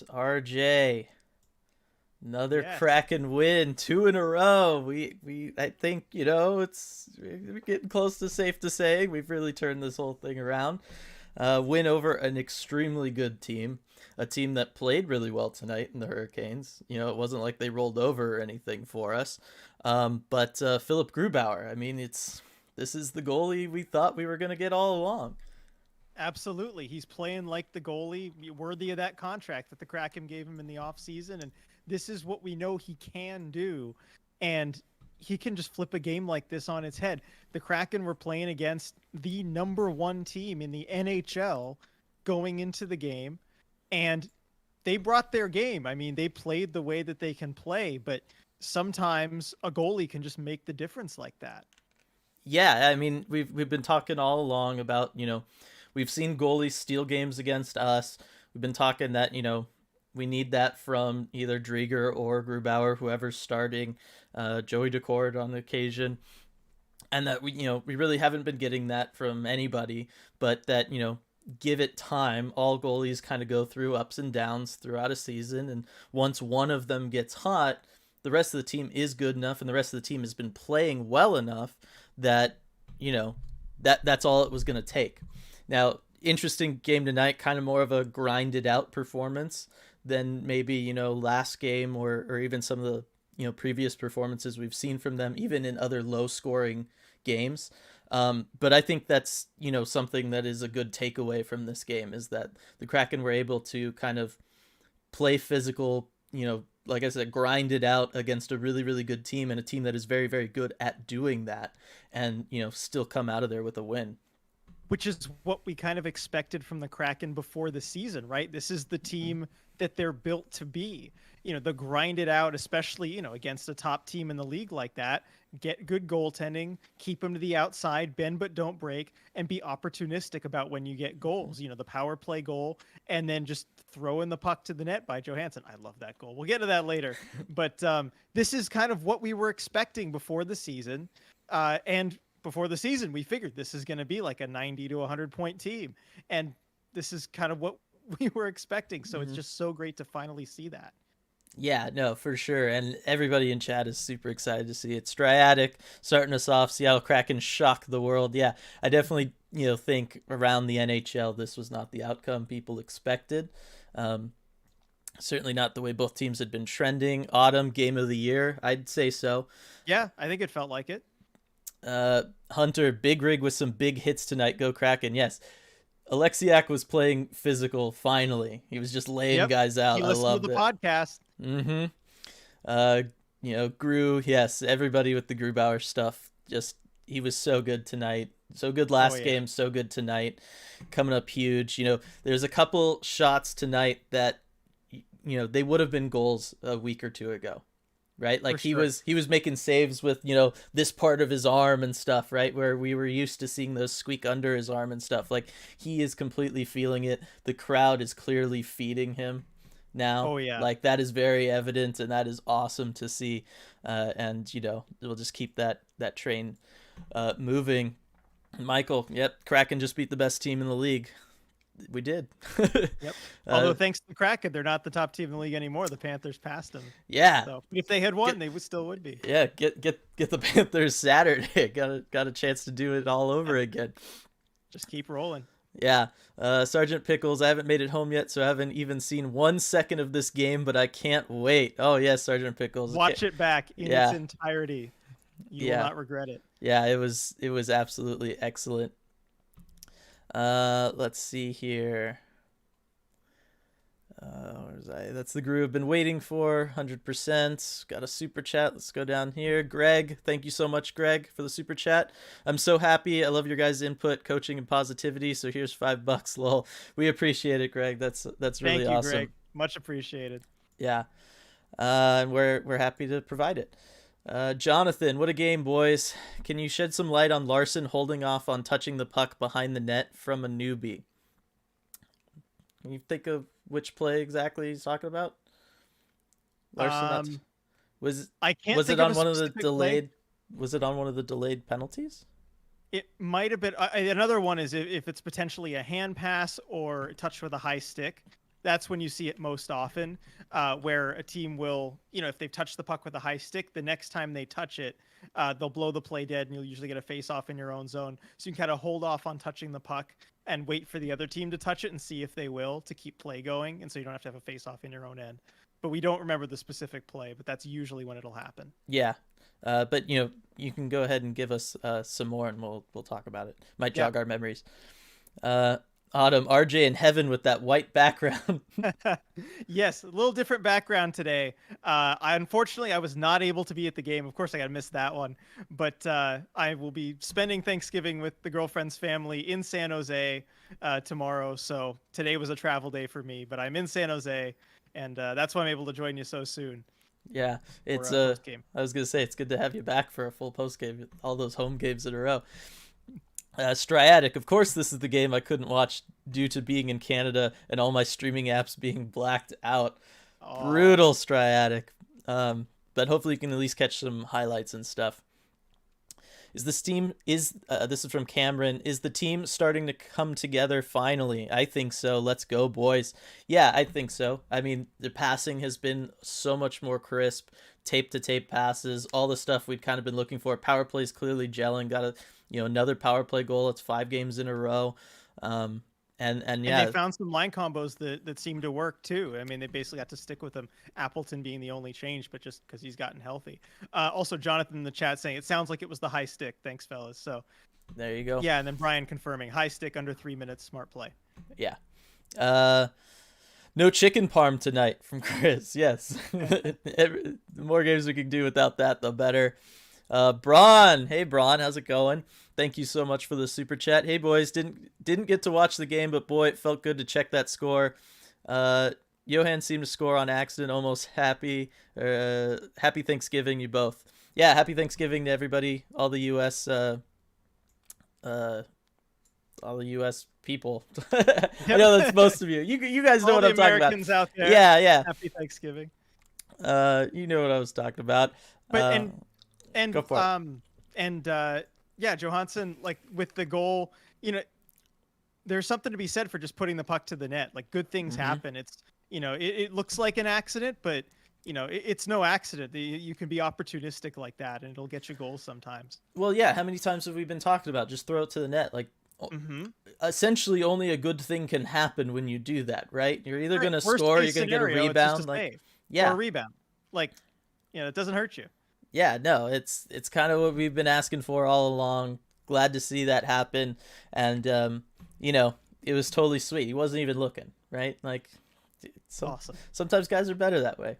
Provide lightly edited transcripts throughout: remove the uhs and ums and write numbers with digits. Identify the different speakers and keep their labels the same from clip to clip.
Speaker 1: right, RJ. Another
Speaker 2: Yes.
Speaker 1: Kraken win, two in a row. I think we're getting close to safe to say we've really turned this whole thing around. Win over an extremely good team, a team that played really well tonight in the Hurricanes. It wasn't like they rolled over or anything for us. But Philip Grubauer, I mean, this is the goalie we thought we were going to get all along.
Speaker 2: Absolutely. He's playing like the goalie, worthy of that contract that the Kraken gave him in the offseason. And this is what we know he can do. And he can just flip a game like this on its head. The Kraken were playing against the number one team in the NHL going into the game. And they brought their game. I mean, they played the way that they can play, but sometimes a goalie can just make the difference like that.
Speaker 1: Yeah, I mean, we've been talking all along about, we've seen goalies steal games against us. We've been talking that, we need that from either Drieger or Grubauer, whoever's starting, Joey Decord on occasion. And that we really haven't been getting that from anybody, but that, give it time. All goalies kind of go through ups and downs throughout a season. And once one of them gets hot, the rest of the team is good enough and the rest of the team has been playing well enough that, that's all it was going to take. Now, interesting game tonight, kind of more of a grinded out performance than maybe, last game or even some of the, previous performances we've seen from them, even in other low scoring games. But I think that's, something that is a good takeaway from this game is that the Kraken were able to kind of play physical, like I said, grind it out against a really, really good team and a team that is very, very good at doing that and, still come out of there with a win.
Speaker 2: Which is what we kind of expected from the Kraken before the season, right? This is the team that they're built to be. The grind it out, especially, against a top team in the league like that, get good goaltending, keep them to the outside, bend but don't break, and be opportunistic about when you get goals. The power play goal, and then just throw in the puck to the net by Johansson. I love that goal. We'll get to that later. But this is kind of what we were expecting before the season. And before the season, we figured this is going to be like a 90 to 100 point team. And this is kind of what we were expecting. So It's just so great to finally see that.
Speaker 1: Yeah, no, for sure. And everybody in chat is super excited to see it. Striatic starting us off. Seattle Kraken shock the world. Yeah, I definitely, think around the NHL, this was not the outcome people expected. Certainly not the way both teams had been trending. Autumn game of the year, I'd say so.
Speaker 2: Yeah, I think it felt like it.
Speaker 1: Hunter, big rig with some big hits tonight. Go Kraken. Yes. Alexiak was playing physical finally. He was just laying guys out. I loved
Speaker 2: to the
Speaker 1: it.
Speaker 2: podcast.
Speaker 1: Mm-hmm. Gru, yes, everybody with the Grubauer stuff. Just he was so good tonight. So good last game, so good tonight. Coming up huge. There's a couple shots tonight that they would have been goals a week or two ago. Right? Like he was making saves with, this part of his arm and stuff, right? Where we were used to seeing those squeak under his arm and stuff. Like he is completely feeling it. The crowd is clearly feeding him now.
Speaker 2: Oh yeah.
Speaker 1: Like that is very evident and that is awesome to see. And we'll just keep that train moving. Michael, yep, Kraken just beat the best team in the league. We did.
Speaker 2: Yep. Although thanks to the Kraken, they're not the top team in the league anymore. The Panthers passed them.
Speaker 1: Yeah.
Speaker 2: So if they had won, they still would be.
Speaker 1: Yeah. Get the Panthers Saturday. Got a chance to do it all over again.
Speaker 2: Just keep rolling.
Speaker 1: Yeah. Sergeant Pickles, I haven't made it home yet, so I haven't even seen 1 second of this game, but I can't wait. Oh yes, Sergeant Pickles.
Speaker 2: Watch it back in its entirety. You will not regret it.
Speaker 1: Yeah, it was absolutely excellent. Let's see here. Where's I? That's the groove I've been waiting for. 100%. Got a super chat. Let's go down here. Greg, thank you so much, Greg, for the super chat. I'm so happy. I love your guys' input, coaching, and positivity. So here's $5. Lol. We appreciate it, Greg. That's really
Speaker 2: thank you,
Speaker 1: awesome.
Speaker 2: Greg. Much appreciated.
Speaker 1: Yeah. And we're happy to provide it. Jonathan, what a game, boys. Can you shed some light on Larson holding off on touching the puck behind the net from a newbie? Can you think of which play exactly he's talking about? Larson, was it on one of the delayed? Was it on one of the delayed penalties?
Speaker 2: It might have been. Another one is if it's potentially a hand pass or touch with a high stick. that's when you see it most often, where a team will, if they've touched the puck with a high stick, the next time they touch it, they'll blow the play dead, and you'll usually get a face off in your own zone. So you can kind of hold off on touching the puck and wait for the other team to touch it and see if they will, to keep play going, and so you don't have to have a face off in your own end. But we don't remember the specific play, but that's usually when it'll happen.
Speaker 1: Yeah. But you can go ahead and give us some more, and we'll talk about it. Might jog our memories. Autumn, RJ in heaven with that white background.
Speaker 2: Yes, a little different background today. Unfortunately, I was not able to be at the game. Of course, I got to miss that one. But I will be spending Thanksgiving with the girlfriend's family in San Jose tomorrow. So today was a travel day for me, but I'm in San Jose, and that's why I'm able to join you so soon.
Speaker 1: Yeah, it's I was gonna say it's good to have you back for a full post game, all those home games in a row. Striatic, of course, this is the game I couldn't watch due to being in Canada and all my streaming apps being blacked out. Oh. Brutal, Striatic. But hopefully you can at least catch some highlights and stuff. This is from Cameron, is the team starting to come together finally? I think so. Let's go, boys. Yeah, I think so. I mean, the passing has been so much more crisp, tape-to-tape passes, all the stuff we'd kind of been looking for. Power play's clearly gelling. Got another power play goal. It's 5 games in a row. And
Speaker 2: they found some line combos that seem to work too. I mean, they basically got to stick with him. Appleton being the only change, but just because he's gotten healthy. Also, Jonathan in the chat saying it sounds like it was the high stick. Thanks, fellas. So
Speaker 1: there you go.
Speaker 2: Yeah, and then Brian confirming high stick under 3 minutes, smart play.
Speaker 1: Yeah. No chicken parm tonight from Chris. Yes. The more games we can do without that, the better. Braun, hey Braun, how's it going? Thank you so much for the super chat. Hey boys, didn't get to watch the game, but boy, it felt good to check that score. Johan seemed to score on accident. Almost happy. Happy Thanksgiving, you both. Yeah, happy Thanksgiving to everybody, all the U.S. People. I know that's most of you. You guys know
Speaker 2: all
Speaker 1: what I'm talking about.
Speaker 2: Americans out there.
Speaker 1: Yeah.
Speaker 2: Happy Thanksgiving.
Speaker 1: You know what I was talking about.
Speaker 2: But
Speaker 1: go for it.
Speaker 2: Yeah, Johansson, like with the goal, there's something to be said for just putting the puck to the net. Like good things happen. It's, it looks like an accident, but it's no accident. You can be opportunistic like that, and it'll get you goals sometimes.
Speaker 1: Well, yeah. How many times have we been talking about just throw it to the net? Like, essentially, only a good thing can happen when you do that, right? You're either going to score, or you're going to get a rebound.
Speaker 2: Or a rebound. Like, it doesn't hurt you.
Speaker 1: Yeah, no, it's kind of what we've been asking for all along. Glad to see that happen, and it was totally sweet. He wasn't even looking, right? Like,
Speaker 2: awesome.
Speaker 1: Sometimes guys are better that way.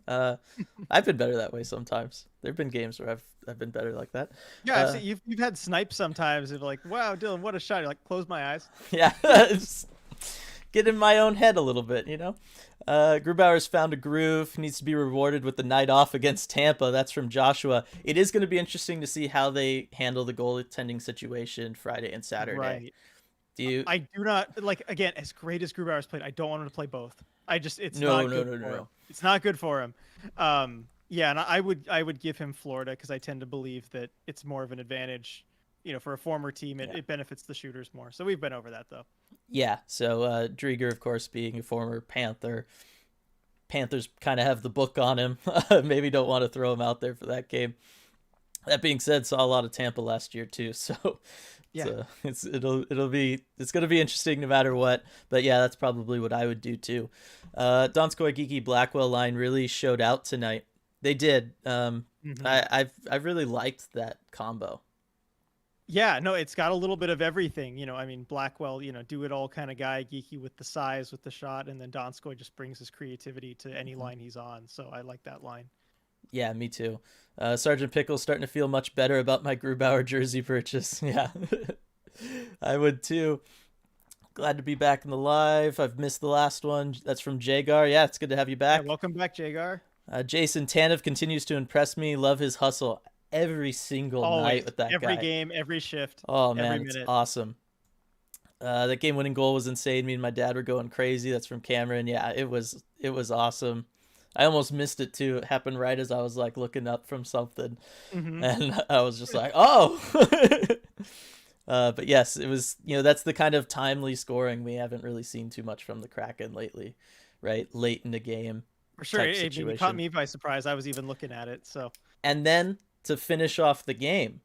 Speaker 1: I've been better that way sometimes. There've been games where I've been better like that.
Speaker 2: Yeah, you've had snipes sometimes. Of like, wow, Dylan, what a shot! You're like, close my eyes.
Speaker 1: Yeah, get in my own head a little bit, Grubauer's found a groove. He needs to be rewarded with the night off against Tampa. That's from Joshua. It is going to be interesting to see how they handle the goaltending situation Friday and Saturday.
Speaker 2: Right.
Speaker 1: I
Speaker 2: do not like, again, as great as Grubauer's played, I don't want him to play both. It's
Speaker 1: not
Speaker 2: good for him. It's not good for him. Yeah, and I would give him Florida because I tend to believe that it's more of an advantage. For a former team, it benefits the shooters more. So we've been over that though.
Speaker 1: Yeah. So Drieger, of course, being a former Panther, Panthers kind of have the book on him. Maybe don't want to throw him out there for that game. That being said, saw a lot of Tampa last year too. So yeah, it's going to be interesting no matter what. But yeah, that's probably what I would do too. Donskoy Geeky Blackwell line really showed out tonight. They did. I've really liked that combo.
Speaker 2: Yeah, no, it's got a little bit of everything. Blackwell, do it all kind of guy, Geeky with the size, with the shot, and then Donskoy just brings his creativity to any line he's on. So I like that line.
Speaker 1: Yeah, me too. Sergeant Pickle's starting to feel much better about my Grubauer jersey purchase. Yeah, I would too. Glad to be back in the live. I've missed the last one. That's from Jagar. Yeah, it's good to have you back.
Speaker 2: Yeah, welcome back, Jagar.
Speaker 1: Jason Tanev continues to impress me. Love his hustle every single night with that
Speaker 2: every
Speaker 1: guy.
Speaker 2: Game, every shift.
Speaker 1: Oh man, it's awesome. That game-winning goal was insane. Me and my dad were going crazy. That's from Cameron. Yeah, it was awesome. I almost missed it too. It happened right as I was like looking up from something, and I was just like, "Oh!" But yes, it was, that's the kind of timely scoring we haven't really seen too much from the Kraken lately, right? Late in the game
Speaker 2: For sure.
Speaker 1: type
Speaker 2: I mean, you caught
Speaker 1: situation.
Speaker 2: me by surprise. I was even looking at it. So,
Speaker 1: And then to finish off the game.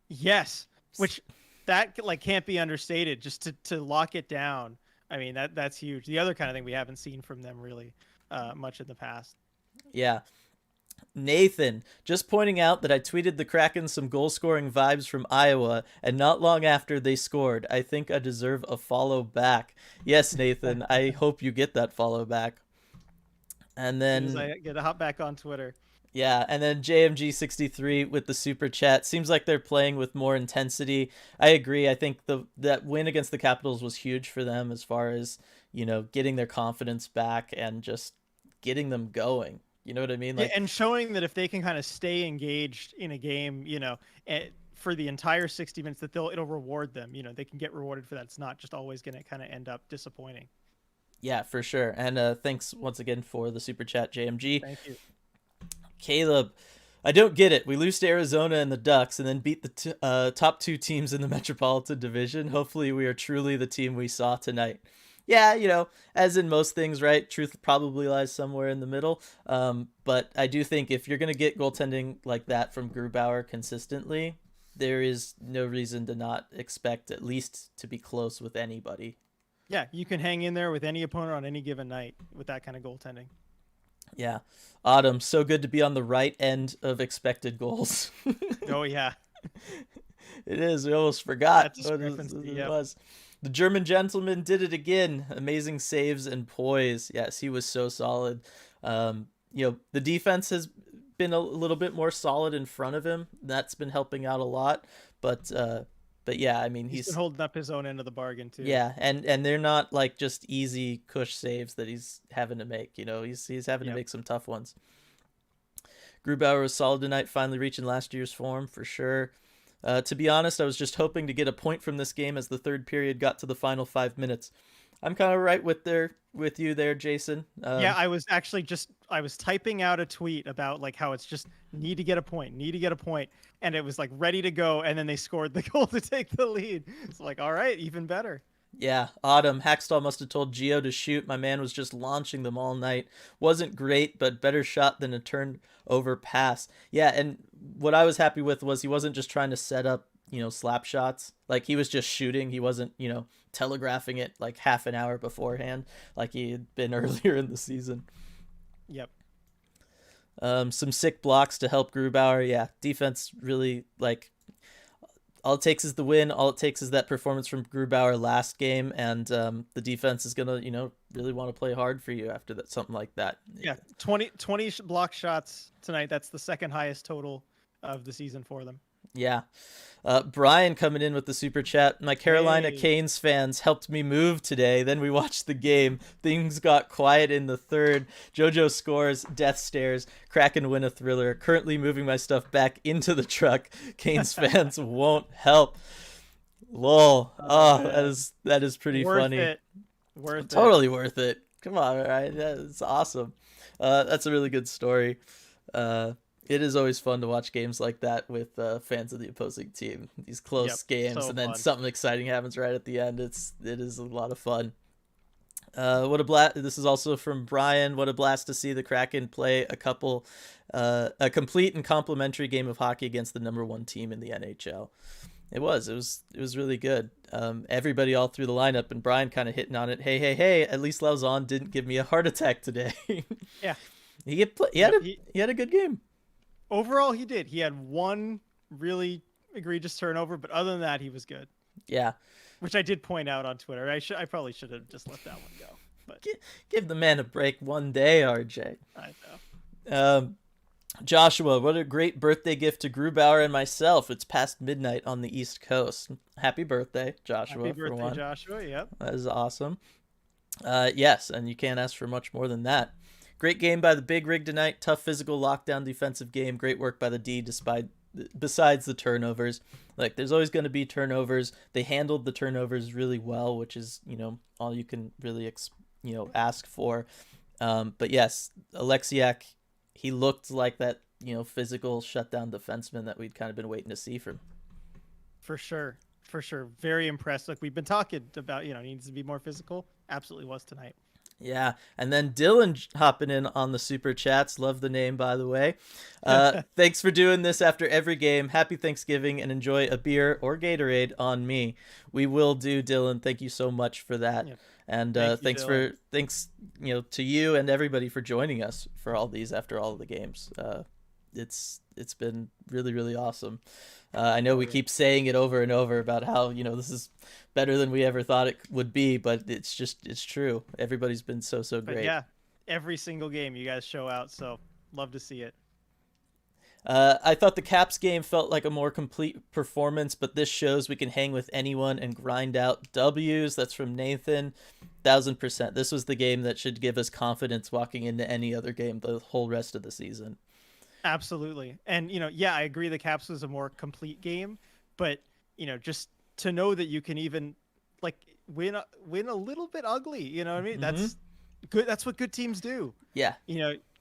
Speaker 2: yes, which that like can't be understated. Just to lock it down. I mean, that's huge. The other kind of thing we haven't seen from them really much in the past.
Speaker 1: Yeah. Nathan, just pointing out that I tweeted the Kraken some goal scoring vibes from Iowa, and not long after they scored. I think I deserve a follow back. Yes, Nathan, I hope you get that follow back. And
Speaker 2: As soon as
Speaker 1: then,
Speaker 2: I get to hop back on Twitter.
Speaker 1: yeah, and then JMG63 with the super chat. Seems like they're playing with more intensity. I agree. I think that win against the Capitals was huge for them as far as, getting their confidence back and just getting them going. You know what I mean?
Speaker 2: Yeah,
Speaker 1: Like,
Speaker 2: and showing that if they can kind of stay engaged in a game, for the entire 60 minutes, that it'll reward them. They can get rewarded for that. It's not just always going to kind of end up disappointing.
Speaker 1: yeah, for sure. And thanks once again for the super chat, JMG.
Speaker 2: Thank you.
Speaker 1: Caleb, I don't get it. We lose to Arizona and the Ducks and then beat the top two teams in the Metropolitan Division. Hopefully, we are truly the team we saw tonight. Yeah, as in most things, right? Truth probably lies somewhere in the middle. But I do think if you're going to get goaltending like that from Grubauer consistently, there is no reason to not expect at least to be close with anybody.
Speaker 2: Yeah, you can hang in there with any opponent on any given night with that kind of goaltending.
Speaker 1: Yeah. Autumn, so good to be on the right end of expected goals.
Speaker 2: Oh, yeah.
Speaker 1: It is. We almost forgot
Speaker 2: That
Speaker 1: what
Speaker 2: discrepancy,
Speaker 1: it
Speaker 2: yep.
Speaker 1: was. The German gentleman did it again. Amazing saves and poise. Yes, he was so solid. The defense has been a little bit more solid in front of him. That's been helping out a lot. But yeah, I mean,
Speaker 2: He's been holding up his own end of the bargain too.
Speaker 1: yeah, and they're not like just easy cush saves that he's having to make. He's having to make some tough ones. Grubauer was solid tonight, finally reaching last year's form for sure. To be honest, I was just hoping to get a point from this game as the third period got to the final 5 minutes. I'm kind of right with you there, Jason.
Speaker 2: Yeah, I was actually I was typing out a tweet about like how it's just need to get a point, and it was like ready to go, and then they scored the goal to take the lead. It's like, all right, even better.
Speaker 1: Yeah, Autumn. Hackstall must have told Gio to shoot. My man was just launching them all night. Wasn't great, but better shot than a turnover pass. Yeah, and what I was happy with was he wasn't just trying to set up, slap shots. Like, he was just shooting. He wasn't, telegraphing it like half an hour beforehand like he had been earlier in the season.
Speaker 2: Yep.
Speaker 1: Some sick blocks to help Grubauer. Yeah, defense really, like, all it takes is the win. All it takes is that performance from Grubauer last game, and the defense is gonna, really want to play hard for you after that, something like that.
Speaker 2: Yeah, 20 block shots tonight. That's the second highest total of the season for them.
Speaker 1: Yeah. Brian coming in with the super chat. My Carolina Canes fans helped me move today. Then we watched the game. Things got quiet in the third. JoJo scores. Death stares. Kraken win a thriller. Currently moving my stuff back into the truck. Canes fans won't help. Lol. Oh, that is pretty funny. Totally worth it. Come on, right? That's awesome. That's a really good story. It is always fun to watch games like that with fans of the opposing team. These close games, and then something exciting happens right at the end. It is a lot of fun. What a blast! This is also from Brian. What a blast to see the Kraken play a complete and complimentary game of hockey against the number one team in the NHL. It was really good. Everybody all through the lineup, and Brian kind of hitting on it. Hey! At least Lauzon didn't give me a heart attack today.
Speaker 2: Yeah,
Speaker 1: he had a good game.
Speaker 2: Overall, he did. He had one really egregious turnover, but other than that, he was good.
Speaker 1: Yeah,
Speaker 2: which I did point out on Twitter. I probably should have just let that one go. But
Speaker 1: give the man a break one day, RJ.
Speaker 2: I know.
Speaker 1: Joshua, what a great birthday gift to Grubauer and myself. It's past midnight on the East Coast. Happy birthday, Joshua.
Speaker 2: Happy birthday, Joshua. Yep.
Speaker 1: That is awesome. Yes, and you can't ask for much more than that. Great game by the Big Rig tonight. Tough physical lockdown defensive game. Great work by the D besides the turnovers. Like, there's always going to be turnovers. They handled the turnovers really well, which is, all you can really, ask for. But yes, Alexiak, he looked like that, physical shutdown defenseman that we'd kind of been waiting to see from.
Speaker 2: For sure. for sure. Very impressed. Like we've been talking about, needs to be more physical. Absolutely was tonight.
Speaker 1: Yeah, and then Dylan hopping in on the super chats. Love the name, by the way. Thanks for doing this after every game. Happy Thanksgiving and enjoy a beer or Gatorade on me. We will do, Dylan. Thank you so much for that.
Speaker 2: Yeah.
Speaker 1: And
Speaker 2: Thank you,
Speaker 1: thanks to you and everybody for joining us for all these after all of the games. It's been really, really awesome. I know we keep saying it over and over about how this is better than we ever thought it would be, but it's true. Everybody's been so great.
Speaker 2: But yeah, every single game you guys show out, so love to see it.
Speaker 1: I thought the Caps game felt like a more complete performance, but this shows we can hang with anyone and grind out W's. That's from Nathan. 1000%. This was the game that should give us confidence walking into any other game the whole rest of the season.
Speaker 2: Absolutely. And, I agree the Caps was a more complete game, but, just to know that you can even like win a little bit ugly, you know what I mean?
Speaker 1: Mm-hmm.
Speaker 2: That's good. That's what good teams do.
Speaker 1: Yeah.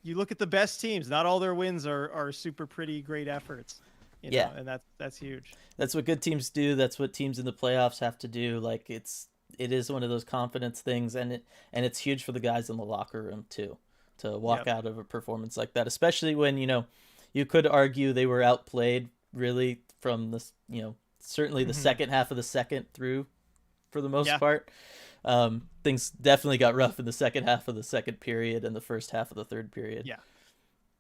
Speaker 2: You look at the best teams, not all their wins are super pretty great efforts.
Speaker 1: Yeah.
Speaker 2: And that's huge.
Speaker 1: That's what good teams do. That's what teams in the playoffs have to do. Like it is one of those confidence things, and it's huge for the guys in the locker room too, to walk out of a performance like that, especially when you could argue they were outplayed really from this certainly the second half of the second through for the most part. Things definitely got rough in the second half of the second period and the first half of the third period.
Speaker 2: Yeah.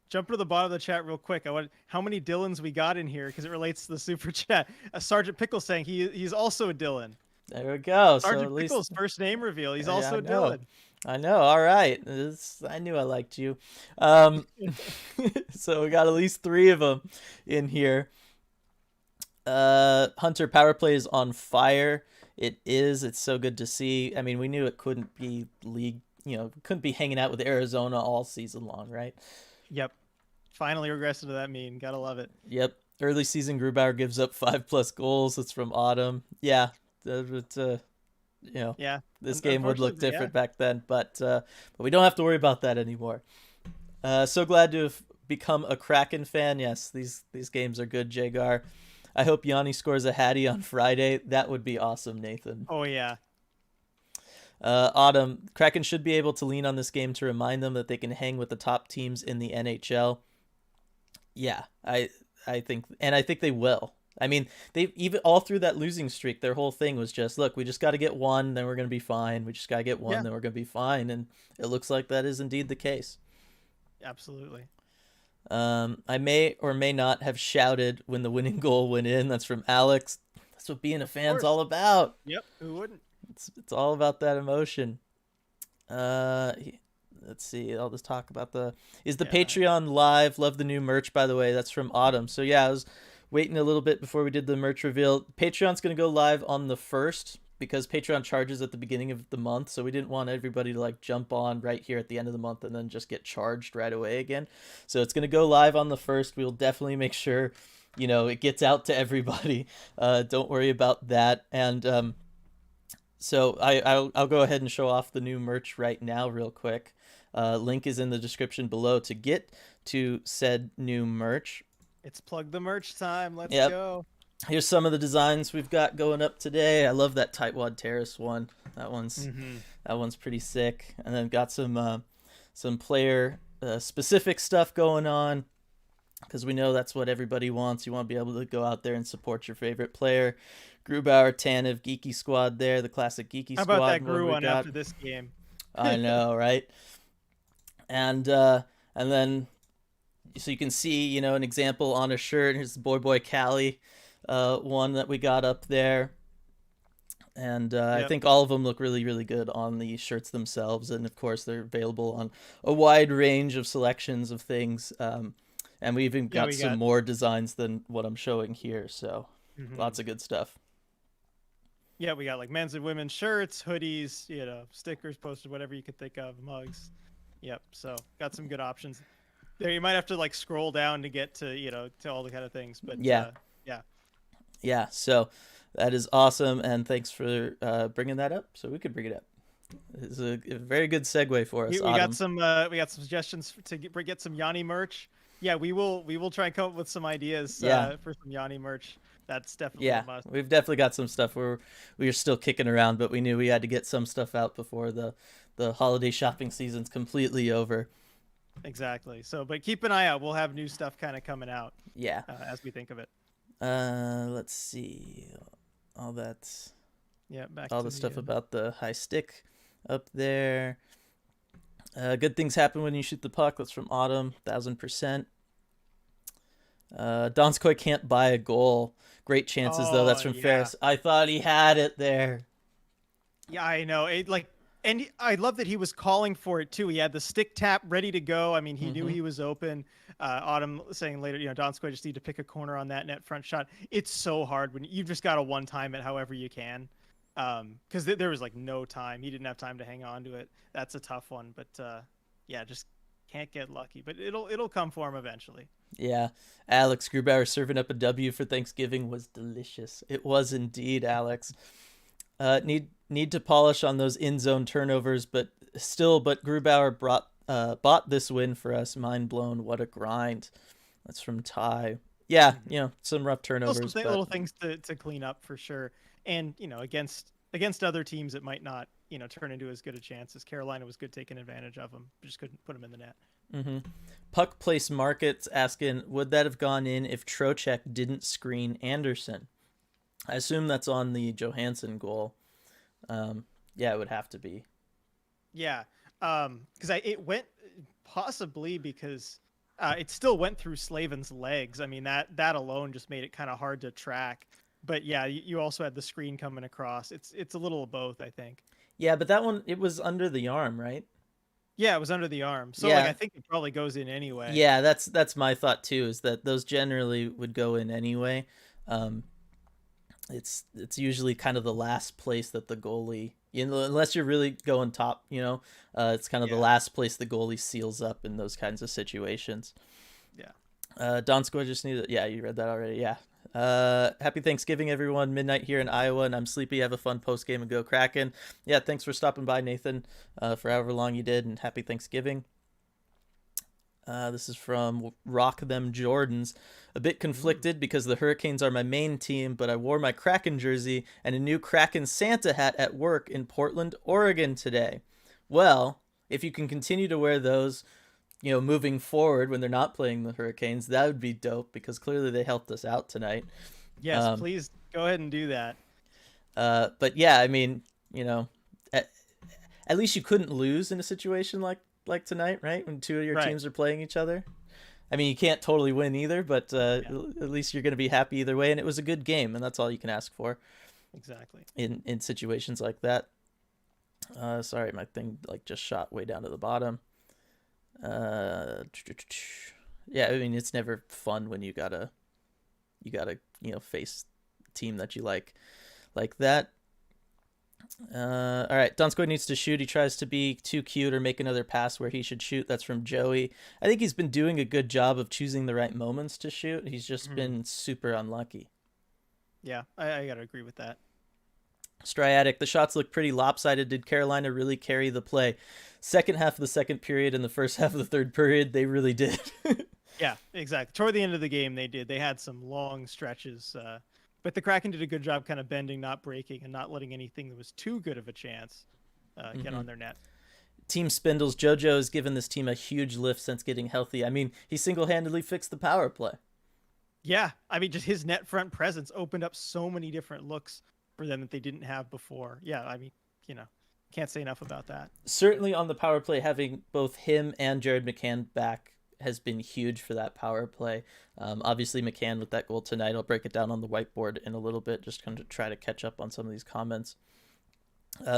Speaker 2: Jump to the bottom of the chat real quick. I want how many Dylans we got in here because it relates to the super chat. Sergeant Pickle saying he's also a Dylan.
Speaker 1: There we go.
Speaker 2: Sergeant
Speaker 1: so
Speaker 2: Pickle's first name reveal. He's also a Dylan.
Speaker 1: I know. All right. I knew I liked you. So we got at least 3 of them in here. Hunter power play is on fire. It is. It's so good to see. I mean, we knew it couldn't be couldn't be hanging out with Arizona all season long, right?
Speaker 2: Yep. Finally regressing to that mean. Gotta love it.
Speaker 1: Yep. Early season Grubauer gives up 5+ goals. It's from Autumn. Yeah.
Speaker 2: Yeah.
Speaker 1: This game would look different back then, but we don't have to worry about that anymore. So glad to have become a Kraken fan. Yes, these games are good, Jagar. I hope Yanni scores a hattie on Friday. That would be awesome, Nathan.
Speaker 2: Oh, yeah.
Speaker 1: Autumn, Kraken should be able to lean on this game to remind them that they can hang with the top teams in the NHL. Yeah, I think they will. I mean, they even all through that losing streak, their whole thing was just, look, we just got to get one, then we're going to be fine. We just got to get one, then we're going to be fine. And it looks like that is indeed the case.
Speaker 2: Absolutely.
Speaker 1: I may or may not have shouted when the winning goal went in. That's from Alex. That's what being a fan's all about.
Speaker 2: Yep. Who wouldn't?
Speaker 1: It's all about that emotion. Let's see. I'll just talk about the Patreon live. Love the new merch, by the way. That's from Autumn. So yeah, I was waiting a little bit before we did the merch reveal. Patreon's going to go live on the 1st because Patreon charges at the beginning of the month. So we didn't want everybody to jump on right here at the end of the month and then just get charged right away again. So it's going to go live on the 1st. We'll definitely make sure, it gets out to everybody. Don't worry about that. And so I'll go ahead and show off the new merch right now real quick. Link is in the description below to get to said new merch.
Speaker 2: It's plug the merch time. Let's go.
Speaker 1: Here's some of the designs we've got going up today. I love that Tightwad Terrace one. That one's pretty sick. And then got some player specific stuff going on because we know that's what everybody wants. You want to be able to go out there and support your favorite player. Grubauer, Tanev, Geeky Squad there, the classic Geeky Squad.
Speaker 2: How about that Gru one after this game?
Speaker 1: I know, right? And then so you can see, an example on a shirt. Here's the Boy Cali one that we got up there. And I think all of them look really, really good on the shirts themselves. And, of course, they're available on a wide range of selections of things. And we even got some more designs than what I'm showing here. So lots of good stuff.
Speaker 2: Yeah, we got men's and women's shirts, hoodies, stickers, posters, whatever you could think of, mugs. Yep. So got some good options there. You might have to scroll down to get to, to all the kind of things, but yeah.
Speaker 1: So that is awesome. And thanks for bringing that up. So we could bring it up. It's a very good segue for us.
Speaker 2: We got some suggestions to get some Yanni merch. Yeah, we will try and come up with some ideas for some Yanni merch. That's definitely
Speaker 1: Yeah,
Speaker 2: a must.
Speaker 1: we've definitely got some stuff where we are still kicking around, but we knew we had to get some stuff out before the holiday shopping season's completely over.
Speaker 2: Exactly. So, but keep an eye out. We'll have new stuff kind of coming out
Speaker 1: Yeah.
Speaker 2: as we think of it.
Speaker 1: Let's see. All that,
Speaker 2: Yeah, back
Speaker 1: all
Speaker 2: to
Speaker 1: the
Speaker 2: the
Speaker 1: stuff about the high stick up there. Good things happen when you shoot the puck. That's from Autumn, 1000%. Donskoy can't buy a goal. Great chances though. That's
Speaker 2: Oh
Speaker 1: from
Speaker 2: yeah,
Speaker 1: Ferris. I thought he had it there.
Speaker 2: yeah, I know. I love that he was calling for it too. He had the stick tap ready to go. I mean, he knew
Speaker 1: Mm-hmm.
Speaker 2: he was open. Autumn saying later, Donskoy just need to pick a corner on that net front shot. It's so hard when you've just got to one time it however you can. Because there was like no time. He didn't have time to hang on to it. That's a tough one. But yeah, just can't get lucky. But it'll come for him eventually.
Speaker 1: Yeah, Alex Grubauer serving up a W for Thanksgiving was delicious. It was indeed, Alex. Need to polish on those in zone turnovers, but Grubauer bought this win for us. Mind blown. What a grind. That's from Ty. Yeah, some rough turnovers, but
Speaker 2: Little things to clean up for sure. And against other teams, it might not turn into as good a chance as Carolina was good taking advantage of them. Just couldn't put them in the net.
Speaker 1: Mm-hmm. Puck Place Markets asking, would that have gone in if Trocheck didn't screen Anderson? I assume that's on the Johansson goal. Yeah, it would have to be.
Speaker 2: Yeah, because it went possibly because it still went through Slavin's legs. I mean that alone just made it kind of hard to track. But yeah, you also had the screen coming across. It's a little of both, I think.
Speaker 1: Yeah, but that one, it was under the arm, right?
Speaker 2: Yeah, it was under the arm. So
Speaker 1: Yeah.
Speaker 2: like I think it probably goes in anyway.
Speaker 1: Yeah, that's my thought too, is that those generally would go in anyway. It's usually kind of the last place that the goalie, unless you're really going top, it's kind of the last place the goalie seals up in those kinds of situations.
Speaker 2: Yeah.
Speaker 1: Donskoy just needed, yeah, you read that already. Yeah. Happy Thanksgiving, everyone. Midnight here in Iowa, and I'm sleepy. Have a fun post game and go Kraken. Yeah, thanks for stopping by, Nathan, for however long you did, and happy Thanksgiving. This is from Rock Them Jordans. A bit conflicted because the Hurricanes are my main team, but I wore my Kraken jersey and a new Kraken Santa hat at work in Portland, Oregon today. Well, if you can continue to wear those, moving forward when they're not playing the Hurricanes, that would be dope because clearly they helped us out tonight.
Speaker 2: Yes, please go ahead and do that.
Speaker 1: But yeah, I mean, at least you couldn't lose in a situation like tonight, right? When two of your teams are playing each other. I mean, you can't totally win either, but at least you're going to be happy either way. And it was a good game, and that's all you can ask for.
Speaker 2: Exactly.
Speaker 1: In situations like that. Sorry, my thing just shot way down to the bottom. Yeah, I mean, it's never fun when you gotta face a team that you like that. All right, Donskoy needs to shoot. He tries to be too cute or make another pass where he should shoot. That's from Joey. I think he's been doing a good job of choosing the right moments to shoot. He's just been super unlucky.
Speaker 2: Yeah, I gotta agree with that.
Speaker 1: Striatic, the shots look pretty lopsided. Did Carolina really carry the play? Second half of the second period and the first half of the third period, they really did.
Speaker 2: Yeah, exactly. Toward the end of the game, they did. They had some long stretches. But the Kraken did a good job kind of bending, not breaking, and not letting anything that was too good of a chance get on their net.
Speaker 1: Team Spindles, JoJo has given this team a huge lift since getting healthy. I mean, he single-handedly fixed the power play.
Speaker 2: Yeah, I mean, just his net front presence opened up so many different looks for them that they didn't have before. Yeah, I mean, can't say enough about that.
Speaker 1: Certainly on the power play, having both him and Jared McCann back has been huge for that power play. Obviously, McCann with that goal tonight. I'll break it down on the whiteboard in a little bit, just kind of try to catch up on some of these comments.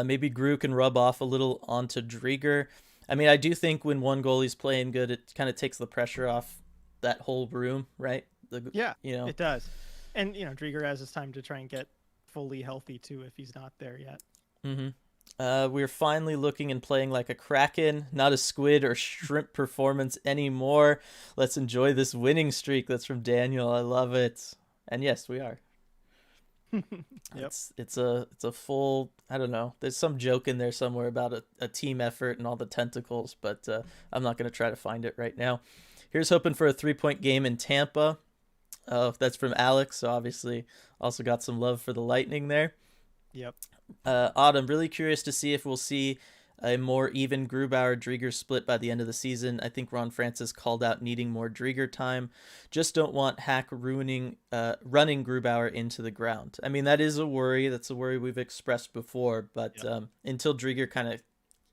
Speaker 1: Maybe Gru can rub off a little onto Drieger. I mean, I do think when one goalie's playing good, it kind of takes the pressure off that whole room, right?
Speaker 2: It does. And, Drieger has his time to try and get fully healthy, too, if he's not there yet.
Speaker 1: Mm-hmm. We're finally looking and playing like a Kraken, not a squid or shrimp performance anymore. Let's enjoy this winning streak. That's from Daniel. I love it. And yes, we are.
Speaker 2: Yep.
Speaker 1: It's a full, I don't know. There's some joke in there somewhere about a team effort and all the tentacles, but I'm not going to try to find it right now. Here's hoping for a 3-point game in Tampa. Oh, that's from Alex. So obviously, also got some love for the Lightning there.
Speaker 2: Yep.
Speaker 1: Autumn, really curious to see if we'll see a more even Grubauer-Drieger split by the end of the season. I think Ron Francis called out needing more Drieger time. Just don't want Hack running Grubauer into the ground. I mean, that is a worry. That's a worry we've expressed before. But
Speaker 2: Yep.
Speaker 1: until Drieger kind of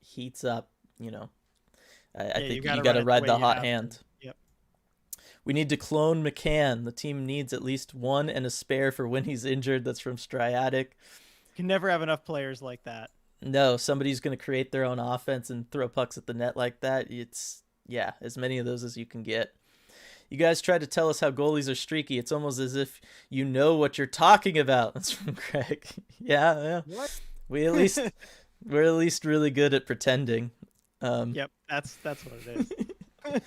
Speaker 1: heats up, I
Speaker 2: Yeah, you
Speaker 1: think
Speaker 2: got
Speaker 1: you
Speaker 2: to
Speaker 1: got
Speaker 2: run
Speaker 1: to
Speaker 2: it the
Speaker 1: ride
Speaker 2: way
Speaker 1: the
Speaker 2: you
Speaker 1: hot
Speaker 2: have to.
Speaker 1: hand.
Speaker 2: Yep.
Speaker 1: We need to clone McCann. The team needs at least one and a spare for when he's injured. That's from Striatic.
Speaker 2: Can never have enough players like that.
Speaker 1: No, somebody's going to create their own offense and throw pucks at the net like that. It's, yeah, as many of those as you can get. You guys tried to tell us how goalies are streaky. It's almost as if you know what you're talking about. That's from Craig. Yeah.
Speaker 2: What?
Speaker 1: We at least we're at least really good at pretending.
Speaker 2: Yep, that's what it is.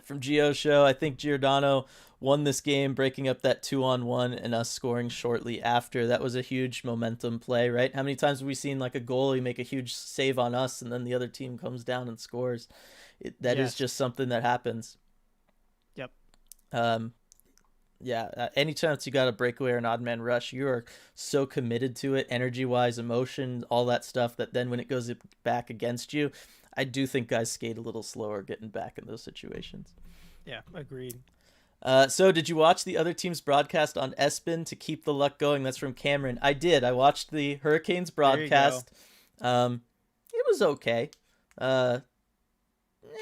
Speaker 1: From Geo Show, I think Giordano won this game, breaking up that 2-on-1 and us scoring shortly after. That was a huge momentum play, right? How many times have we seen like a goalie make a huge save on us and then the other team comes down and scores? That is
Speaker 2: Yes.
Speaker 1: just something that happens.
Speaker 2: Yep.
Speaker 1: Yeah, anytime you got a breakaway or an odd man rush, you are so committed to it, energy wise, emotion, all that stuff, that then when it goes back against you, I do think guys skate a little slower getting back in those situations.
Speaker 2: Yeah, agreed.
Speaker 1: So did you watch the other team's broadcast on ESPN to keep the luck going? That's from Cameron. I did. I watched the Hurricanes broadcast. It was okay.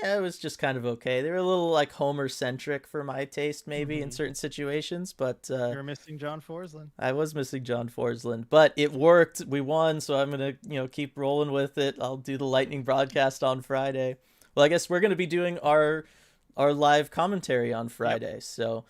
Speaker 1: Yeah, it was just kind of okay. They were a little like Homer centric for my taste, maybe in certain situations, but
Speaker 2: You're missing John Forsland.
Speaker 1: I was missing John Forsland, but it worked. We won, so I'm gonna keep rolling with it. I'll do the Lightning broadcast on Friday. Well, I guess we're gonna be doing our live commentary on Friday,
Speaker 2: Yep.
Speaker 1: so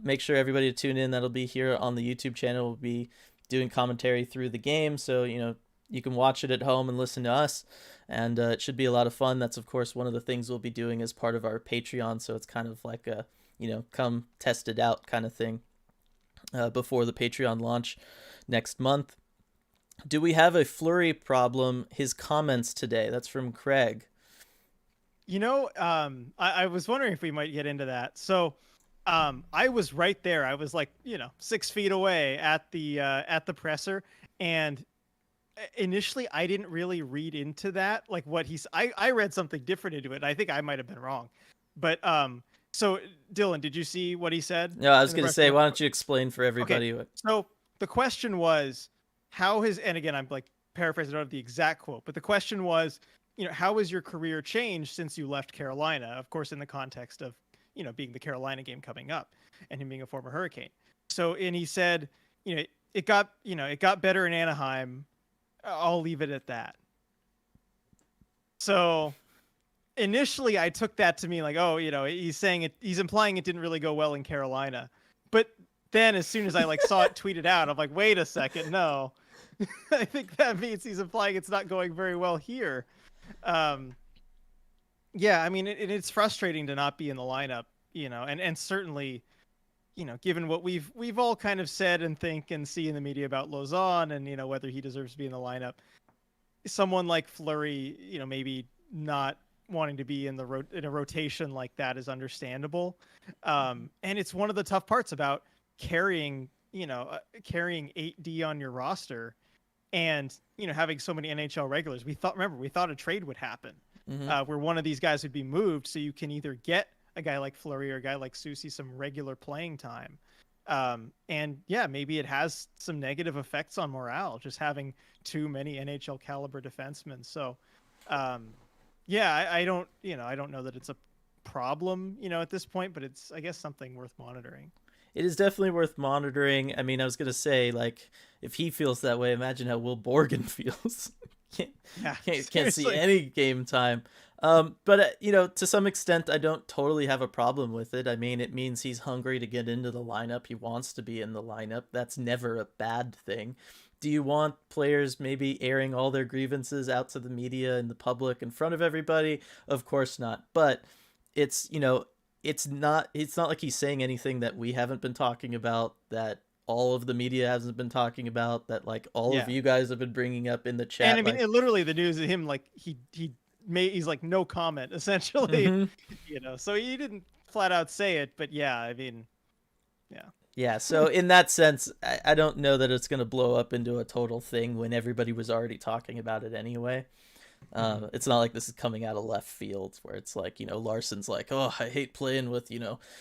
Speaker 1: make sure everybody to tune in. That'll be here on the YouTube channel. We'll be doing commentary through the game, so you can watch it at home and listen to us, and it should be a lot of fun. That's of course one of the things we'll be doing as part of our Patreon, so it's kind of like a come test it out kind of thing before the Patreon launch next month. Do we have a Fleury problem? His comments today. That's from Craig.
Speaker 2: I was wondering if we might get into that. So, I was right there. I was like, 6 feet away at the presser, and initially I didn't really read into that, like what I read something different into it. I think I might have been wrong, but so Dylan, did you see what he said?
Speaker 1: No, I was
Speaker 2: in the
Speaker 1: going to
Speaker 2: press
Speaker 1: say, why
Speaker 2: conference?
Speaker 1: don't you explain for everybody?
Speaker 2: Okay, so the question was, and again, I'm like paraphrasing, I don't have the exact quote, but the question was, how has your career changed since you left Carolina? Of course, in the context of, being the Carolina game coming up and him being a former Hurricane. So, and he said, it got better in Anaheim. I'll leave it at that. So initially I took that to mean like, oh, he's implying it didn't really go well in Carolina. But then as soon as I saw it tweeted out, I'm like, wait a second, no. I think that means he's implying it's not going very well here. Yeah, I mean, it's frustrating to not be in the lineup, and certainly, given what we've all kind of said and think and see in the media about Lausanne and, whether he deserves to be in the lineup, someone like Fleury, maybe not wanting to be in a rotation like that is understandable. And it's one of the tough parts about carrying 8D on your roster and, having so many NHL regulars. We thought a trade would happen, where one of these guys would be moved, so you can either get a guy like Fleury or a guy like Susie some regular playing time. And yeah, maybe it has some negative effects on morale, just having too many NHL caliber defensemen. So, yeah, I don't know that it's a problem, at this point, but it's, I guess, something worth monitoring.
Speaker 1: It is definitely worth monitoring. I mean, I was going to say, like, if he feels that way, imagine how Will Borgen feels. Can't see any game time. But to some extent, I don't totally have a problem with it. I mean, it means he's hungry to get into the lineup. He wants to be in the lineup. That's never a bad thing. Do you want players maybe airing all their grievances out to the media and the public in front of everybody? Of course not. But it's not like he's saying anything that we haven't been talking about, that all of the media hasn't been talking about, that like all of you guys have been bringing up in the chat.
Speaker 2: And I mean, literally the news of him, like he's like no comment essentially, so he didn't flat out say it, but yeah, I mean, Yeah.
Speaker 1: Yeah, so in that sense, I don't know that it's going to blow up into a total thing when everybody was already talking about it anyway. It's not like this is coming out of left field where it's like, Larson's like, oh, I hate playing with,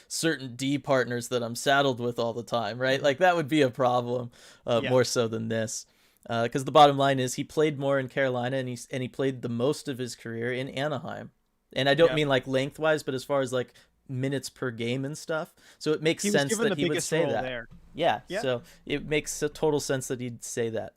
Speaker 1: certain D partners that I'm saddled with all the time, right? Like that would be a problem more so than this. Because the bottom line is he played more in Carolina and he played the most of his career in Anaheim. And I don't mean like lengthwise, but as far as like minutes per game and stuff. So it makes sense that he would say that.
Speaker 2: There.
Speaker 1: Yeah, so it makes a total sense that he'd say that.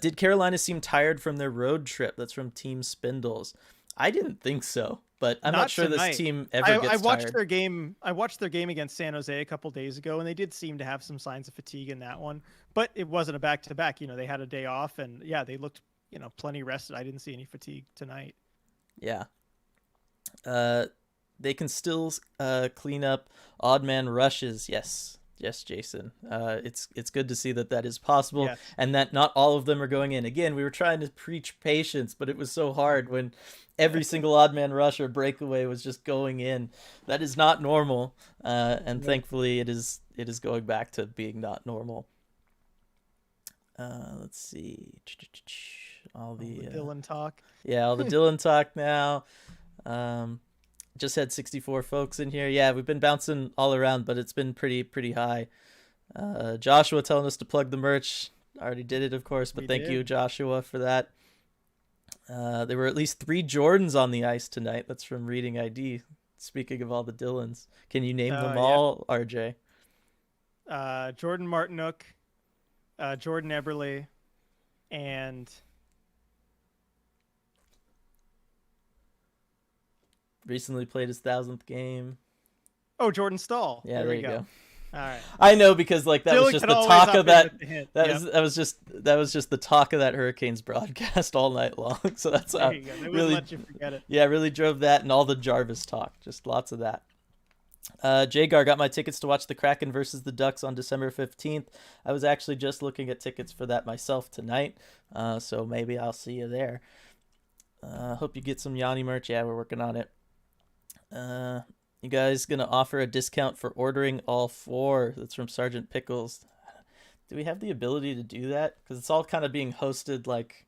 Speaker 1: Did Carolina seem tired from their road trip? That's from Team Spindles. I didn't think so, but I'm not sure
Speaker 2: tonight.
Speaker 1: This team ever gets
Speaker 2: I watched
Speaker 1: tired.
Speaker 2: their game. I watched their game against San Jose a couple days ago, and they did seem to have some signs of fatigue in that one. But it wasn't a back-to-back. They had a day off, and they looked plenty rested. I didn't see any fatigue tonight.
Speaker 1: Yeah. They can still clean up odd man rushes. Yes, Jason. It's good to see that is possible, and that not all of them are going in. Again, we were trying to preach patience, but it was so hard when every single odd man rush or breakaway was just going in. That is not normal, and thankfully it is going back to being not normal. Let's see. All the
Speaker 2: Dylan talk.
Speaker 1: Yeah, all the Dylan talk now. Just had 64 folks in here. Yeah, we've been bouncing all around, but it's been pretty high. Joshua telling us to plug the merch. I already did it, of course, but thank you, Joshua, for that. There were at least 3 Jordans on the ice tonight. That's from Reading ID. Speaking of all the Dylans, can you name them all, RJ?
Speaker 2: Jordan Martinook, Jordan Eberle, and
Speaker 1: recently played his 1,000th game.
Speaker 2: Oh, Jordan Stahl.
Speaker 1: Yeah, there you go.
Speaker 2: All right.
Speaker 1: I know, because like that
Speaker 2: Dylan
Speaker 1: was just the talk of that was just the talk of that Hurricanes broadcast all night long. So that's
Speaker 2: there you go. They wouldn't let you forget it.
Speaker 1: Yeah, really drove that, and all the Jarvis talk, just lots of that. Jagar, got my tickets to watch the Kraken versus the Ducks on December 15th. I was actually just looking at tickets for that myself tonight, so maybe I'll see you there. Hope you get some Yanni merch. Yeah, we're working on it. You guys gonna offer a discount for ordering all 4? That's from Sergeant Pickles. Do we have the ability to do that? Because it's all kind of being hosted like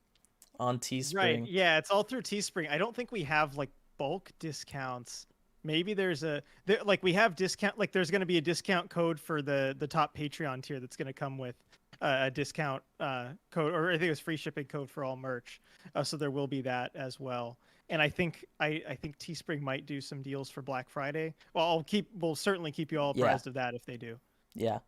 Speaker 1: on Teespring.
Speaker 2: Right. Yeah, it's all through Teespring. I don't think we have like bulk discounts. Maybe we have discount. Like there's going to be a discount code for the top Patreon tier that's going to come with a discount code, or I think it was free shipping code for all merch. So there will be that as well. And I think Teespring might do some deals for Black Friday. Well, we'll certainly keep you all apprised of that if they do.
Speaker 1: Yeah.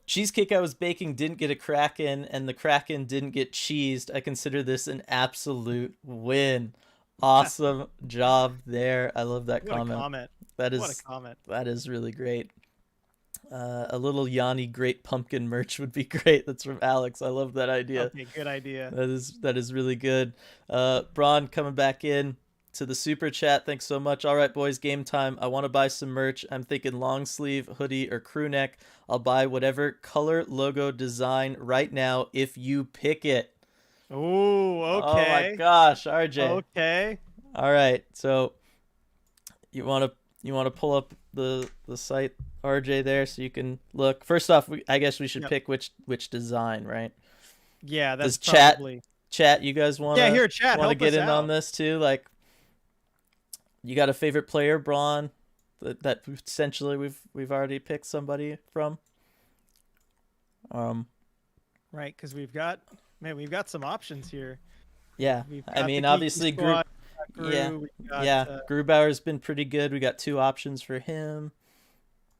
Speaker 1: Cheesecake I was baking didn't get a Kraken, and the Kraken didn't get cheesed. I consider this an absolute win. Awesome job there. I love that comment.
Speaker 2: What a comment.
Speaker 1: What
Speaker 2: a comment.
Speaker 1: That is really great. A little Yanni Great Pumpkin merch would be great. That's from Alex. I love that idea.
Speaker 2: Okay, good idea.
Speaker 1: That is really good. Braun coming back in to the super chat. Thanks so much. All right, boys, game time. I want to buy some merch. I'm thinking long sleeve, hoodie, or crew neck. I'll buy whatever color, logo, design right now if you pick it.
Speaker 2: Oh, okay.
Speaker 1: Oh my gosh, RJ.
Speaker 2: Okay.
Speaker 1: All right. So you want to pull up the site, RJ, there, so you can look. First off, I guess we should pick which design, right?
Speaker 2: Yeah, that's
Speaker 1: probably chat. You guys want
Speaker 2: to
Speaker 1: get in on this too? Like, you got a favorite player, Braun, that essentially we've already picked somebody from.
Speaker 2: Right, because we've got some options here.
Speaker 1: Yeah, I mean, obviously, Grubauer's been pretty good. We got 2 options for him.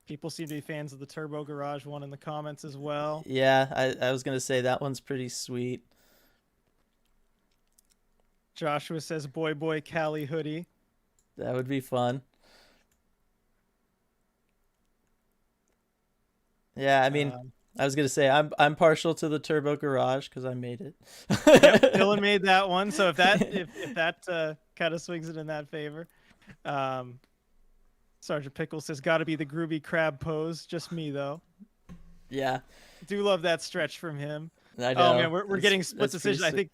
Speaker 2: People seem to be fans of the Turbo Garage one in the comments as well.
Speaker 1: Yeah, I was gonna say that one's pretty sweet.
Speaker 2: Joshua says, "Boy, Cali hoodie."
Speaker 1: That would be fun. Yeah, I mean, I was gonna say I'm partial to the Turbo Garage because I made it.
Speaker 2: Dylan made that one, so if that kind of swings it in that favor. Sergeant Pickles says, "Got to be the groovy crab pose." Just me though.
Speaker 1: Yeah,
Speaker 2: do love that stretch from him.
Speaker 1: I know.
Speaker 2: Oh man, we're getting split decision. I think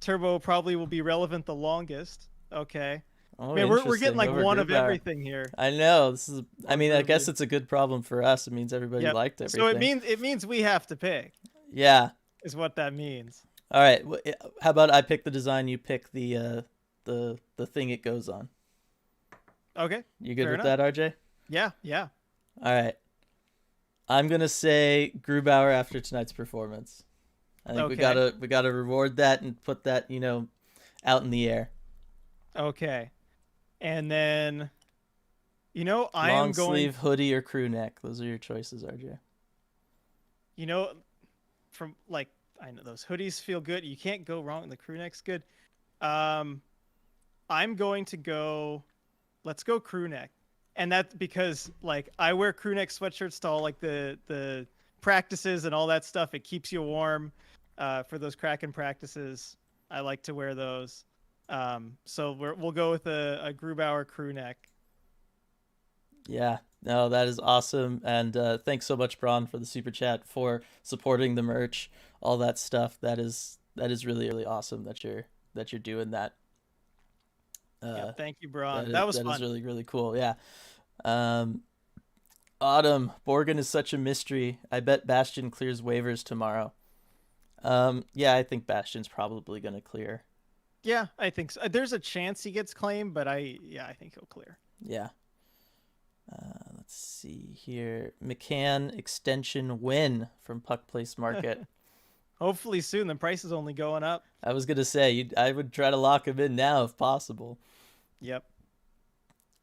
Speaker 2: Turbo probably will be relevant the longest. Okay.
Speaker 1: Oh,
Speaker 2: Man, we're getting
Speaker 1: interesting.
Speaker 2: like
Speaker 1: Over
Speaker 2: one of
Speaker 1: Grubauer.
Speaker 2: everything here.
Speaker 1: I know. This is. I mean, I guess
Speaker 2: Ruby.
Speaker 1: it's a good problem for us. It means everybody
Speaker 2: Yep.
Speaker 1: liked
Speaker 2: So
Speaker 1: everything.
Speaker 2: it means we have to pick,
Speaker 1: Yeah.
Speaker 2: is what that means.
Speaker 1: All right. How about I pick the design, you pick the thing it goes on.
Speaker 2: Okay.
Speaker 1: You good
Speaker 2: Fair
Speaker 1: with
Speaker 2: enough.
Speaker 1: that, RJ?
Speaker 2: Yeah, yeah.
Speaker 1: All right. I'm gonna say Grubauer after tonight's performance. I think
Speaker 2: Okay.
Speaker 1: we gotta reward that and put that out in the air.
Speaker 2: Okay. And then, I am
Speaker 1: Long
Speaker 2: going,
Speaker 1: sleeve, hoodie, or crew neck. Those are your choices, RJ.
Speaker 2: you know, from like, I know those hoodies feel good. You can't go wrong. The crew neck's good. Um, I'm going to go, let's go crew neck. And that's because like I wear crew neck sweatshirts to all like the practices and all that stuff. It keeps you warm for those Kraken practices. I like to wear those. So we'll go with a Grubauer crew neck.
Speaker 1: Yeah, no, that is awesome, and thanks so much, Braun, for the super chat, for supporting the merch, all that stuff. That is really really awesome that you're doing that.
Speaker 2: Yeah,
Speaker 1: Uh,
Speaker 2: thank you, Braun. That was
Speaker 1: that is
Speaker 2: fun.
Speaker 1: really really cool. Yeah. Um, Autumn Borgen is such a mystery. I bet Bastion clears waivers tomorrow. Yeah, I think Bastion's probably gonna clear.
Speaker 2: Yeah, I think so. There's a chance he gets claimed, but I think he'll clear.
Speaker 1: Yeah. Let's see here. McCann extension win from Puck Place Market.
Speaker 2: Hopefully soon. The price is only going up.
Speaker 1: I was gonna say I would try to lock him in now if possible.
Speaker 2: Yep.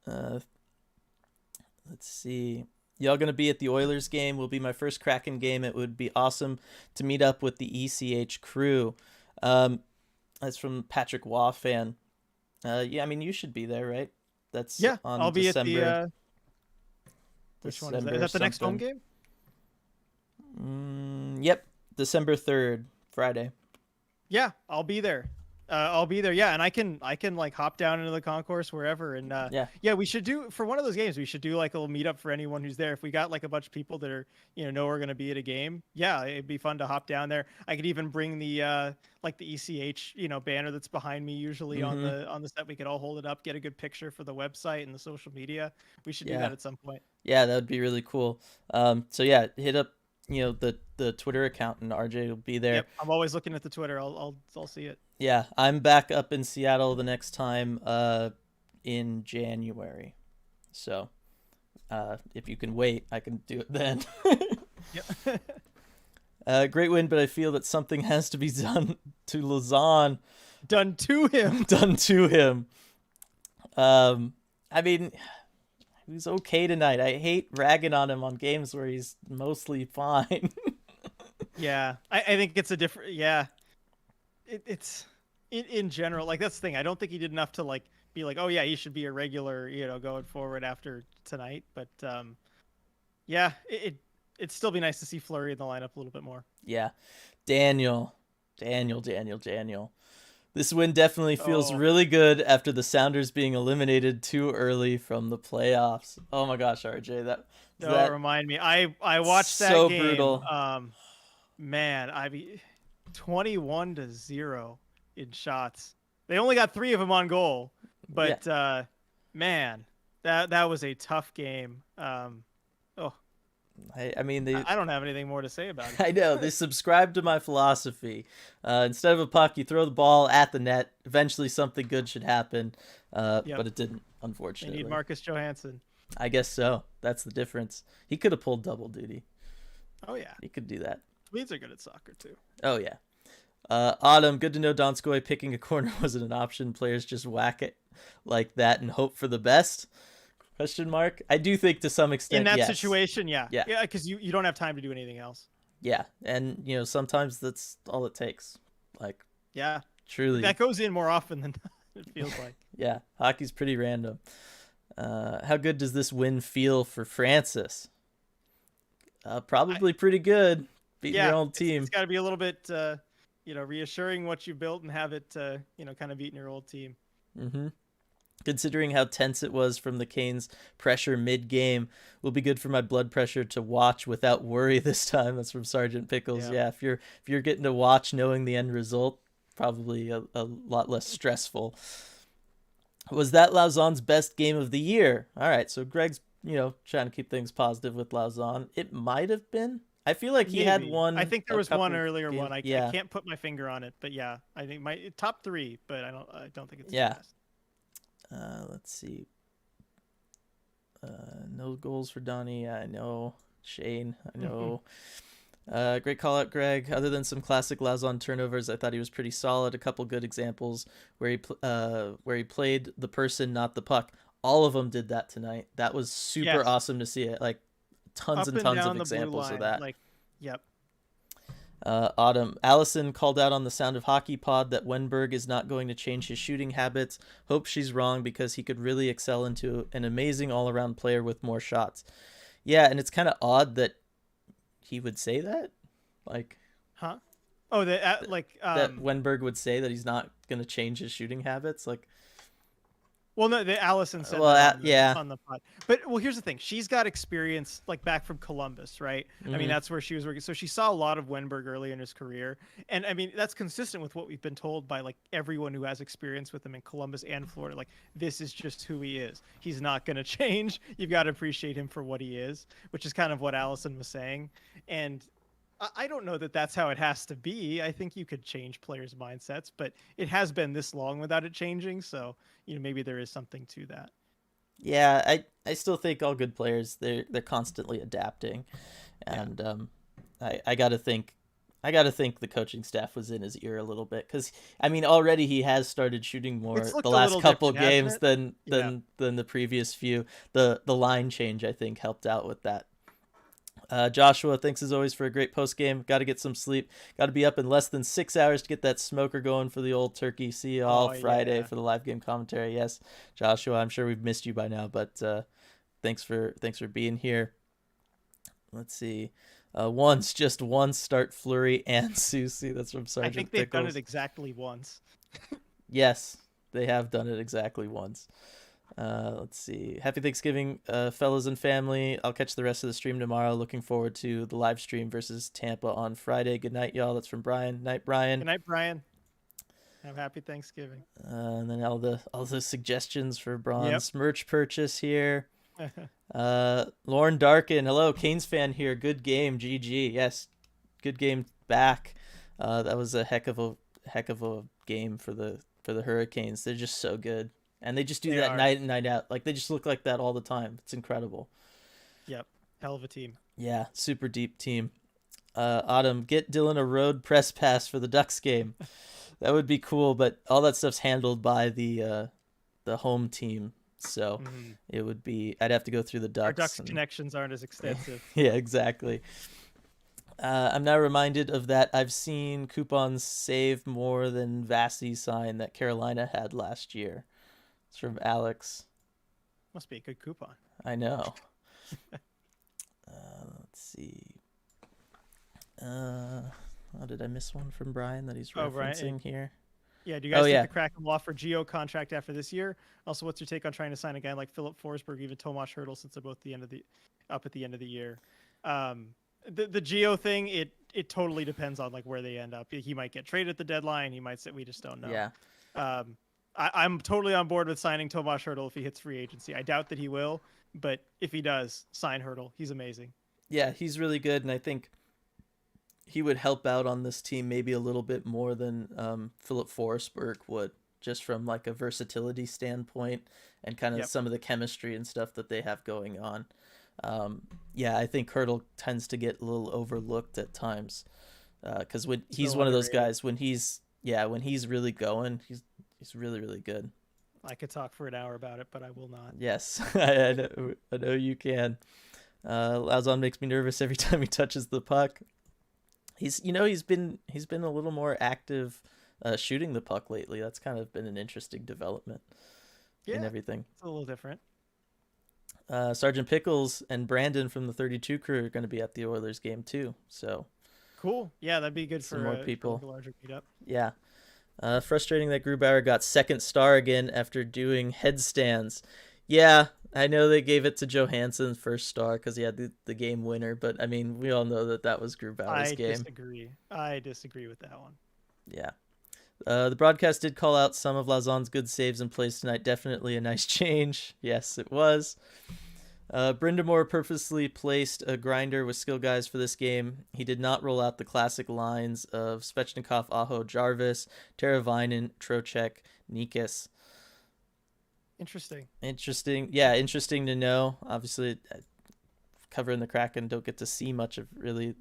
Speaker 1: Uh, let's see. Y'all gonna be at the Oilers game? Will be my first Kraken game. It would be awesome to meet up with the ECH crew. That's from Patrick Waugh fan. Yeah, I mean you should be there, right? That's
Speaker 2: Yeah,
Speaker 1: on
Speaker 2: I'll be
Speaker 1: December.
Speaker 2: at the. Which one is that? Is that the next home game?
Speaker 1: Yep, December 3rd, Friday.
Speaker 2: Yeah, I'll be there. I'll be there. Yeah, and I can like hop down into the concourse wherever. And yeah, we should do for one of those games. We should do like a little meetup for anyone who's there. If we got like a bunch of people that are know we're gonna be at a game, yeah, it'd be fun to hop down there. I could even bring the like the ECH banner that's behind me usually on the set. We could all hold it up, get a good picture for the website and the social media. We should do that at some point.
Speaker 1: Yeah, that would be really cool. So yeah, hit up the Twitter account and RJ will be there.
Speaker 2: Yep, I'm always looking at the Twitter. I'll see it.
Speaker 1: Yeah, I'm back up in Seattle the next time in January. So if you can wait, I can do it then.
Speaker 2: Yep.
Speaker 1: Great win, but I feel that something has to be done to Lausanne.
Speaker 2: Done to him.
Speaker 1: Done to him. I mean, he's okay tonight. I hate ragging on him on games where he's mostly fine.
Speaker 2: Yeah, I think it's a different. Yeah, it's in general. Like that's the thing. I don't think he did enough to like be like, oh yeah, he should be a regular, going forward after tonight. But yeah, it'd still be nice to see Fleury in the lineup a little bit more.
Speaker 1: Yeah, Daniel. This win definitely feels really good after the Sounders being eliminated too early from the playoffs. Oh my gosh, RJ, that
Speaker 2: remind me. I watched that
Speaker 1: so
Speaker 2: game.
Speaker 1: Brutal.
Speaker 2: Man, 21-0 in shots. They only got 3 of them on goal, but man, that was a tough game.
Speaker 1: I mean,
Speaker 2: I don't have anything more to say about it.
Speaker 1: I know they subscribe to my philosophy. Instead of a puck, you throw the ball at the net. Eventually, something good should happen, but it didn't. Unfortunately,
Speaker 2: they need Marcus Johansson.
Speaker 1: I guess so. That's the difference. He could have pulled double duty.
Speaker 2: Oh yeah,
Speaker 1: he could do that.
Speaker 2: Swedes are good at soccer too.
Speaker 1: Oh yeah. Autumn, good to know Donskoy picking a corner wasn't an option. Players just whack it like that and hope for the best. Question mark. I do think to some extent
Speaker 2: in that situation, yeah,
Speaker 1: yeah,
Speaker 2: because you don't have time to do anything else.
Speaker 1: Yeah, and sometimes that's all it takes. Like,
Speaker 2: yeah,
Speaker 1: truly,
Speaker 2: that goes in more often than it feels like.
Speaker 1: Yeah, hockey's pretty random. How good does this win feel for Francis? Probably pretty good. Beating your old team.
Speaker 2: It's got to be a little bit, reassuring what you built and have it, kind of beating your old team.
Speaker 1: Mm-hmm. Considering how tense it was from the Canes' pressure mid-game, will be good for my blood pressure to watch without worry this time. That's from Sergeant Pickles. Yeah, if you're getting to watch knowing the end result, probably a lot less stressful. Was that Lauzon's best game of the year? All right, so Greg's, trying to keep things positive with Lauzon. It might have been. I feel like he had
Speaker 2: Maybe. I
Speaker 1: one
Speaker 2: think there
Speaker 1: a
Speaker 2: was one
Speaker 1: couple
Speaker 2: earlier
Speaker 1: games.
Speaker 2: one. I
Speaker 1: Yeah,
Speaker 2: can't put my finger on it, but yeah, I think my top three, but I don't think it's his
Speaker 1: yeah.
Speaker 2: best.
Speaker 1: Let's see. No goals for Donnie. I know. Shane. I know. Great call out, Greg. Other than some classic Lauzon turnovers, I thought he was pretty solid. A couple good examples where he played the person, not the puck. All of them did that tonight. That was super
Speaker 2: Yes,
Speaker 1: awesome to see it. Like tons
Speaker 2: up
Speaker 1: and
Speaker 2: and
Speaker 1: tons of
Speaker 2: down the blue
Speaker 1: examples of
Speaker 2: line.
Speaker 1: that.
Speaker 2: Like, yep.
Speaker 1: Autumn Allison called out on the Sound of Hockey pod that Wenberg is not going to change his shooting habits. Hope she's wrong because he could really excel into an amazing all-around player with more shots. Yeah, and it's kind of odd that he would say that, like
Speaker 2: Huh? Oh,
Speaker 1: that Wenberg would say that he's not going to change his shooting habits. Like,
Speaker 2: well, no, the Allison said
Speaker 1: well,
Speaker 2: that on the
Speaker 1: yeah,
Speaker 2: on the pod. But well, here's the thing: she's got experience like back from Columbus, right? I mean,
Speaker 1: mm-hmm.
Speaker 2: that's where she was working. So she saw a lot of Wenberg early in his career, and I mean that's consistent with what we've been told by like everyone who has experience with him in Columbus and Florida. Like this is just who he is. He's not going to change. You've got to appreciate him for what he is, which is kind of what Allison was saying. And I don't know that that's how it has to be. I think you could change players' mindsets, but it has been this long without it changing. So, maybe there is something to that.
Speaker 1: Yeah, I still think all good players they're constantly adapting, and I gotta think. I got to think the coaching staff was in his ear a little bit because I mean already he has started shooting
Speaker 2: It's
Speaker 1: more the
Speaker 2: looked a
Speaker 1: last
Speaker 2: little
Speaker 1: couple
Speaker 2: different, hasn't
Speaker 1: games
Speaker 2: it?
Speaker 1: than
Speaker 2: Yeah.
Speaker 1: the previous few. The line change I think helped out with that. Joshua, thanks as always for a great post game. Got to get some sleep. Got to be up in less than 6 hours to get that smoker going for the old turkey. See you all
Speaker 2: Oh,
Speaker 1: Friday
Speaker 2: yeah.
Speaker 1: for the live game commentary. Yes, Joshua, I'm sure we've missed you by now, but thanks for being here. Let's see. Just once start Fleury and Susie. That's from
Speaker 2: I think
Speaker 1: Sergeant
Speaker 2: they've done it
Speaker 1: Pickles.
Speaker 2: exactly once.
Speaker 1: Yes, they have done it exactly once. Let's see. Happy Thanksgiving, fellas and family. I'll catch the rest of the stream tomorrow. Looking forward to the live stream versus Tampa on Friday. Good night, y'all. That's from Brian. Night, Brian.
Speaker 2: Good night, Brian. Have a happy Thanksgiving.
Speaker 1: And then all the suggestions for
Speaker 2: Yep.
Speaker 1: bronze merch purchase here. Lauren Darkin. Hello, Canes fan here. Good game. GG. Yes, good game back. That was a heck of a game for the Hurricanes. They're just so good. And they just do
Speaker 2: They
Speaker 1: that
Speaker 2: are.
Speaker 1: night in, night out. Like they just look like that all the time. It's incredible.
Speaker 2: Yep. Hell of a team.
Speaker 1: Yeah, super deep team. Autumn, get Dylan a road press pass for the Ducks game. That would be cool, but all that stuff's handled by the home team. So it would be I'd have to go through the Ducks.
Speaker 2: Our Ducks connections aren't as extensive.
Speaker 1: Yeah, exactly. I'm now reminded of that. I've seen coupons save more than Vasi sign that Carolina had last year. It's from Alex.
Speaker 2: Must be a good coupon.
Speaker 1: I know. Let's see. Oh, did I miss one from Brian that he's referencing here?
Speaker 2: Yeah, do you guys think the Kraken will offer Geo contract after this year? Also, what's your take on trying to sign a guy like Philip Forsberg, even Tomas Hertl, since they're both up at the end of the year? The Geo thing, it totally depends on like where they end up. He might get traded at the deadline. He might say we just don't know.
Speaker 1: Yeah.
Speaker 2: I'm totally on board with signing Tomas Hertl if he hits free agency. I doubt that he will, but if he does, sign Hertl. He's amazing.
Speaker 1: Yeah, he's really good, and I think he would help out on this team maybe a little bit more than Philip Forsberg would, just from like a versatility standpoint and kind of some of the chemistry and stuff that they have going on. Yeah, I think Hertl tends to get a little overlooked at times because when he's one of those guys when he's really going, he's really, really good.
Speaker 2: I could talk for an hour about it, but I will not.
Speaker 1: Yes, I know you can. Lauzon makes me nervous every time he touches the puck. He's been a little more active shooting the puck lately. That's kind of been an interesting development in everything.
Speaker 2: It's a little different.
Speaker 1: Sergeant Pickles and Brandon from the 32 crew are going to be at the Oilers game too. So
Speaker 2: cool. Yeah, that'd be good for
Speaker 1: more people.
Speaker 2: For a larger meetup.
Speaker 1: Yeah. Frustrating that Grubauer got second star again after doing headstands. Yeah, I know they gave it to Johansson's first star because he had the game winner, but I mean, we all know that was Grubauer's game.
Speaker 2: I disagree with that one.
Speaker 1: Yeah. The broadcast did call out some of Lazon's good saves and plays tonight. Definitely a nice change. Yes, it was. Brindamore purposely placed a grinder with skill guys for this game. He did not roll out the classic lines of Svechnikov, Aho, Jarvis, Teravainen, Trocheck, Nikas. Interesting. Yeah, interesting to know. Obviously, covering the Kraken, don't get to see much of really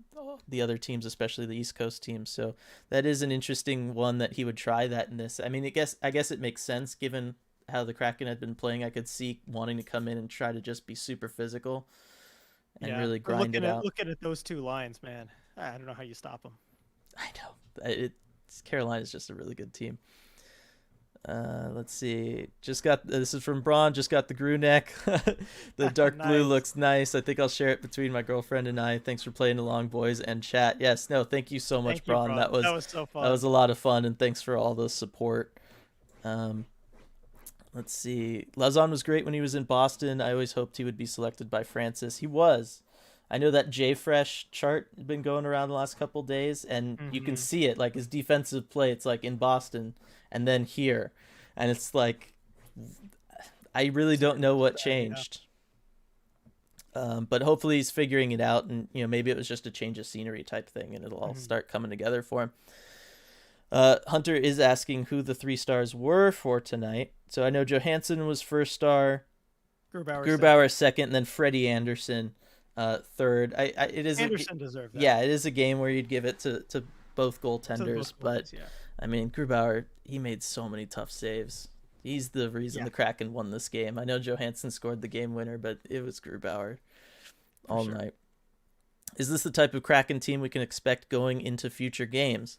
Speaker 1: the other teams, especially the East Coast teams. So that is an interesting one that he would try that in this. I mean, I guess it makes sense given how the Kraken had been playing. I could see wanting to come in and try to just be super physical and really grind it out.
Speaker 2: Looking at those two lines, man, I don't know how you stop them.
Speaker 1: I know. Carolina's just a really good team. Let's see. This is from Braun. Just got the Grew neck. The dark
Speaker 2: Nice.
Speaker 1: blue looks nice. I think I'll share it between my girlfriend and I. Thanks for playing along, boys, and chat. Yes, no, thank you so much,
Speaker 2: Thank you,
Speaker 1: Braun. That was
Speaker 2: so fun.
Speaker 1: That was a lot of fun, and thanks for all the support. Let's see. Lazon was great when he was in Boston. I always hoped he would be selected by Francis. He was. I know that JFresh chart has been going around the last couple days, and you can see it. Like his defensive play, it's like in Boston and then here. And it's like, I really don't know what changed. But hopefully he's figuring it out, and maybe it was just a change of scenery type thing, and it'll all start coming together for him. Hunter is asking who the 3 stars were for tonight. So I know Johansson was first star, Grubauer second, and then Freddie Anderson third.
Speaker 2: Anderson deserved that.
Speaker 1: Yeah, it is a game where you'd give it to both goaltenders, but I mean, Grubauer, he made so many tough saves. He's the reason the Kraken won this game. I know Johansson scored the game winner, but it was Grubauer all night. Is this the type of Kraken team we can expect going into future games?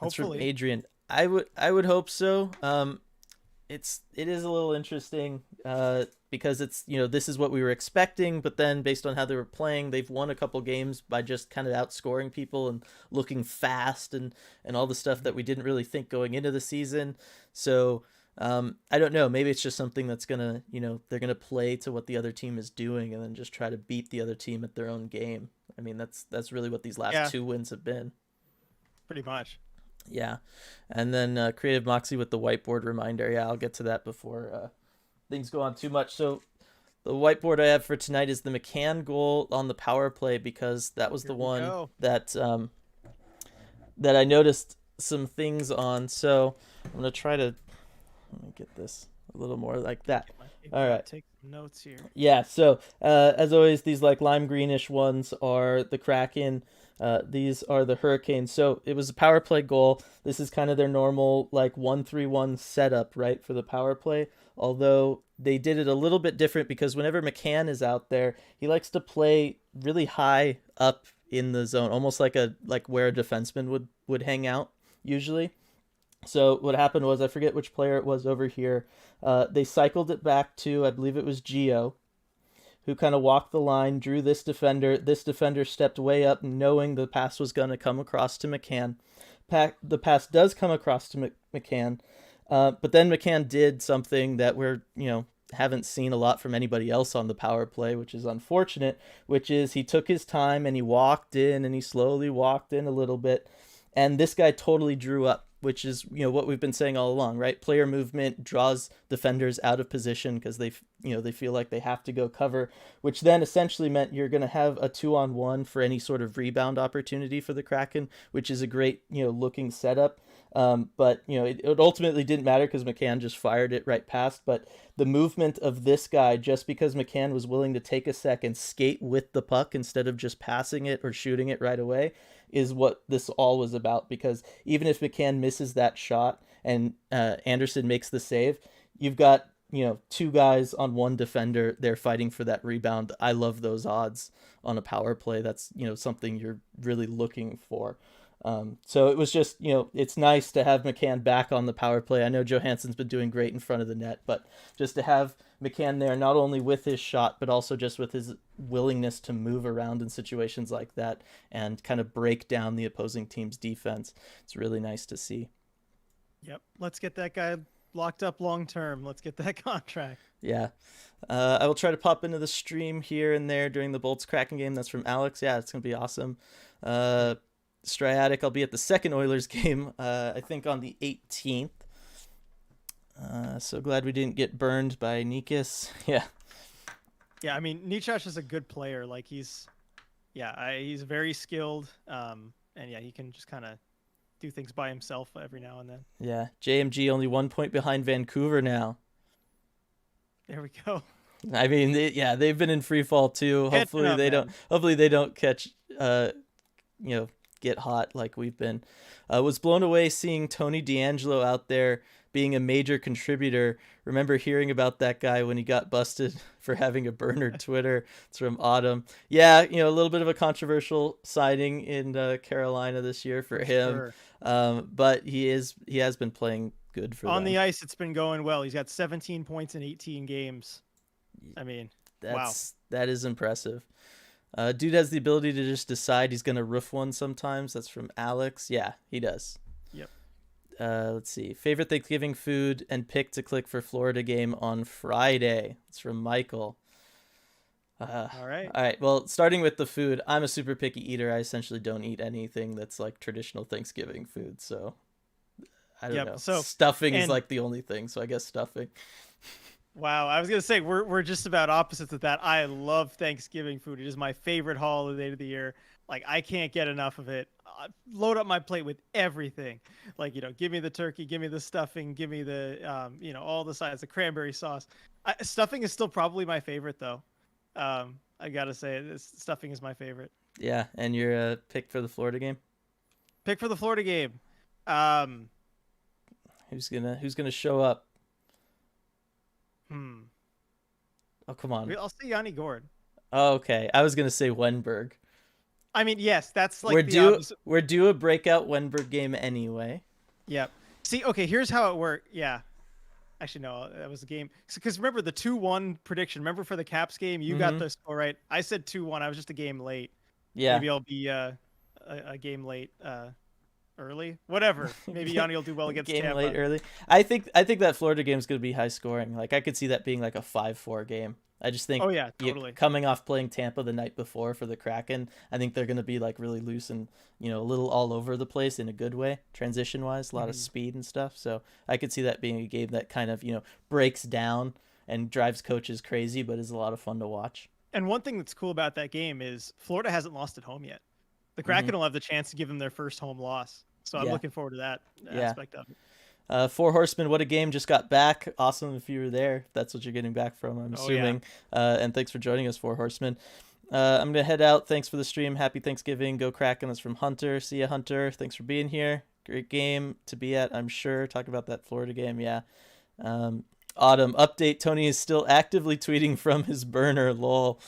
Speaker 1: That's
Speaker 2: Hopefully.
Speaker 1: from Adrian. I would hope so. It is a little interesting because it's this is what we were expecting, but then based on how they were playing, they've won a couple games by just kind of outscoring people and looking fast and all the stuff that we didn't really think going into the season. So I don't know. Maybe it's just something that's gonna they're gonna play to what the other team is doing and then just try to beat the other team at their own game. I mean that's really what these last 2 wins have been.
Speaker 2: Pretty much.
Speaker 1: Yeah. And then Creative Moxie with the whiteboard reminder. Yeah, I'll get to that before things go on too much. So the whiteboard I have for tonight is the McCann goal on the power play, because that was the one that that I noticed some things on. So I'm going to try to let me get this a little more like that. All right.
Speaker 2: Take notes here.
Speaker 1: Yeah, so as always, these like lime greenish ones are the Kraken. These are the Hurricanes. So it was a power play goal. This is kind of their normal like 1-3-1 setup, right, for the power play. Although they did it a little bit different because whenever McCann is out there, he likes to play really high up in the zone, almost like where a defenseman would hang out usually. So what happened was, I forget which player it was over here. They cycled it back to, I believe it was Gio, who kind of walked the line, drew this defender. This defender stepped way up, knowing the pass was going to come across to McCann. The pass does come across to McCann, but then McCann did something that we're, haven't seen a lot from anybody else on the power play, which is unfortunate, which is he took his time and he walked in and he slowly walked in a little bit. And this guy totally drew up, which is, what we've been saying all along, right? Player movement draws defenders out of position because they feel like they have to go cover, which then essentially meant you're going to have a 2-on-1 for any sort of rebound opportunity for the Kraken, which is a great, looking setup. But, it ultimately didn't matter because McCann just fired it right past. But the movement of this guy, just because McCann was willing to take a second, skate with the puck instead of just passing it or shooting it right away, is what this all was about. Because even if McCann misses that shot and Anderson makes the save, you've got 2 guys on 1 defender. They're fighting for that rebound. I love those odds on a power play. That's something you're really looking for. So it was just, it's nice to have McCann back on the power play. I know Johansson's been doing great in front of the net, but just to have McCann there, not only with his shot, but also just with his willingness to move around in situations like that and kind of break down the opposing team's defense. It's really nice to see.
Speaker 2: Yep. Let's get that guy locked up long term. Let's get that contract.
Speaker 1: Yeah. I will try to pop into the stream here and there during the Bolts Kraken game. That's from Alex. Yeah, it's going to be awesome. Striatic. I'll be at the second Oilers game, I think on the 18th. So glad we didn't get burned by Nikas. Yeah.
Speaker 2: Yeah, I mean, ECH is a good player. Like he's very skilled. And yeah, he can just kind of do things by himself every now and then.
Speaker 1: Yeah. JMG only 1 point behind Vancouver now.
Speaker 2: There we go.
Speaker 1: I mean, they've been in free fall too. Hopefully they don't catch, get hot like we've been. Was blown away seeing Tony D'Angelo out there being a major contributor. Remember hearing about that guy when he got busted for having a burner Twitter. It's from Autumn. Yeah, a little bit of a controversial signing in Carolina this year for him. Sure. But he has been playing good for them.
Speaker 2: On the ice, it's been going well. He's got 17 points in 18 games. I mean,
Speaker 1: that is impressive. Dude has the ability to just decide he's going to roof one sometimes. That's from Alex. Yeah, he does.
Speaker 2: Yep.
Speaker 1: Let's see. Favorite Thanksgiving food and pick to click for Florida game on Friday. It's from Michael.
Speaker 2: All right.
Speaker 1: All right. Well, starting with the food, I'm a super picky eater. I essentially don't eat anything that's like traditional Thanksgiving food. So I don't know. So stuffing is like the only thing. So I guess stuffing.
Speaker 2: Wow, I was gonna say we're just about opposites with that. I love Thanksgiving food. It is my favorite holiday of the year. Like I can't get enough of it. Load up my plate with everything. Like give me the turkey, give me the stuffing, give me the all the sides, the cranberry sauce. Stuffing is still probably my favorite though. I gotta say stuffing is my favorite.
Speaker 1: Yeah, and your pick for the Florida game?
Speaker 2: Pick for the Florida game.
Speaker 1: Who's gonna show up? Oh, come on.
Speaker 2: I'll say Yanni Gord.
Speaker 1: Oh, okay. I was going to say Wenberg.
Speaker 2: I mean, yes, that's like
Speaker 1: we're due a breakout Wenberg game anyway.
Speaker 2: Yep. See, okay, here's how it worked. Yeah. Actually, no, that was a game. Because remember the 2-1 prediction. Remember for the Caps game, you got the score right. I said 2-1. I was just a game late.
Speaker 1: Yeah.
Speaker 2: Maybe I'll be a game late early. Whatever. Maybe Yanni will do well against
Speaker 1: game
Speaker 2: Tampa.
Speaker 1: Late early. I think that Florida game is going to be high scoring. Like I could see that being like a 5-4 game. I just think
Speaker 2: totally.
Speaker 1: Coming off playing Tampa the night before for the Kraken, I think they're going to be like really loose and a little all over the place in a good way, transition wise, a lot of speed and stuff. So I could see that being a game that kind of breaks down and drives coaches crazy, but is a lot of fun to watch.
Speaker 2: And one thing that's cool about that game is Florida hasn't lost at home yet. The Kraken will have the chance to give them their first home loss. So I'm looking forward to that aspect of it.
Speaker 1: Four Horsemen, what a game, just got back. Awesome if you were there. That's what you're getting back from, I'm assuming. And thanks for joining us, Four Horsemen. I'm going to head out. Thanks for the stream. Happy Thanksgiving. Go Kraken. That's from Hunter. See ya, Hunter. Thanks for being here. Great game to be at, I'm sure. Talk about that Florida game, yeah. Autumn, update. Tony is still actively tweeting from his burner, lol.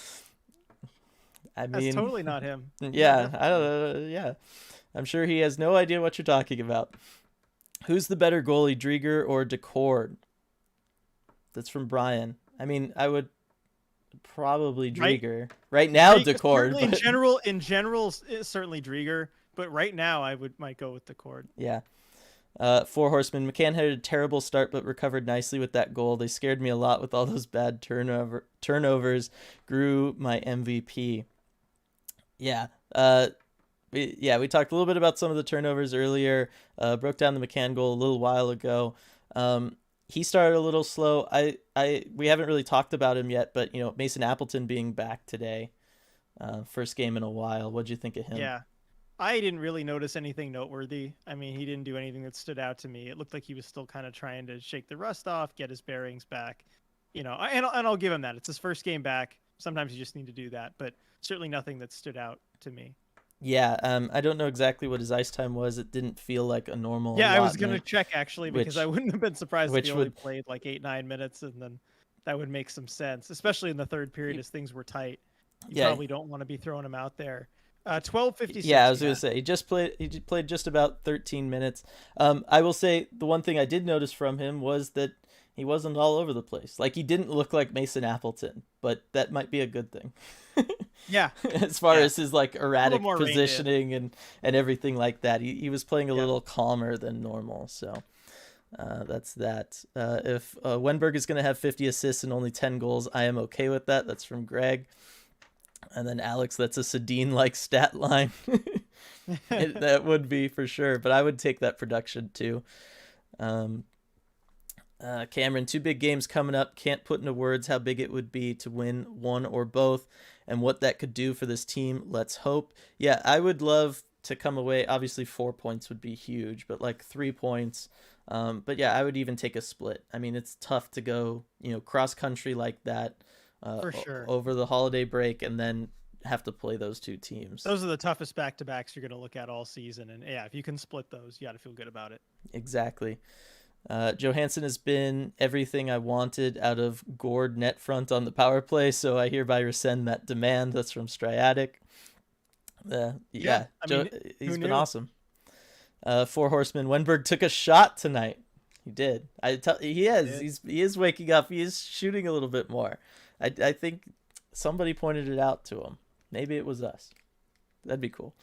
Speaker 2: That's totally not him.
Speaker 1: Yeah, I don't know. Yeah. I'm sure he has no idea what you're talking about. Who's the better goalie, Drieger or Decord? That's from Brian. I mean, I would probably Drieger. Right now, Decord.
Speaker 2: In general, certainly Drieger. But right now, might go with Decord.
Speaker 1: Yeah. Four Horsemen. McCann had a terrible start, but recovered nicely with that goal. They scared me a lot with all those bad turnovers. Grew my MVP. Yeah. We talked a little bit about some of the turnovers earlier. Broke down the McCann goal a little while ago. He started a little slow. We haven't really talked about him yet, but Mason Appleton being back today, first game in a while. What'd you think of him?
Speaker 2: Yeah, I didn't really notice anything noteworthy. I mean, he didn't do anything that stood out to me. It looked like he was still kind of trying to shake the rust off, get his bearings back. And I'll give him that. It's his first game back. Sometimes you just need to do that, but certainly nothing that stood out to me.
Speaker 1: Yeah, I don't know exactly what his ice time was. It didn't feel like a normal
Speaker 2: allotment. I was going to check, actually, because I wouldn't have been surprised if he only played like 8-9 minutes, and then that would make some sense, especially in the third period as things were tight. You probably don't want to be throwing him out there. 12:56.
Speaker 1: Yeah, I was going to say, he played just about 13 minutes. I will say the one thing I did notice from him was that he wasn't all over the place. Like, he didn't look like Mason Appleton, but that might be a good thing.
Speaker 2: Yeah.
Speaker 1: As far as his like erratic positioning and everything like that, he was playing a little calmer than normal. So that's that. If Wenberg is going to have 50 assists and only 10 goals, I am okay with that. That's from Greg. And then Alex, that's a Sedin like stat line. That would be for sure, but I would take that production too. Um, Cameron, two big games coming up. Can't put into words how big it would be to win one or both and what that could do for this team. Let's hope. Yeah, I would love to come away. Obviously, 4 points would be huge, but like 3 points. But yeah, I would even take a split. I mean, it's tough to go, cross country like that
Speaker 2: For sure.
Speaker 1: over the holiday break and then have to play those two teams.
Speaker 2: Those are the toughest back-to-backs you're going to look at all season. And yeah, if you can split those, you got to feel good about it.
Speaker 1: Exactly. Johansson has been everything I wanted out of Gord net front on the power play, so I hereby rescind that demand. That's from Striatic. Yeah,
Speaker 2: I mean,
Speaker 1: he's been awesome. Four Horsemen. Wenberg took a shot tonight. He did. He is. He is waking up. He is shooting a little bit more. I think somebody pointed it out to him. Maybe it was us. That'd be cool.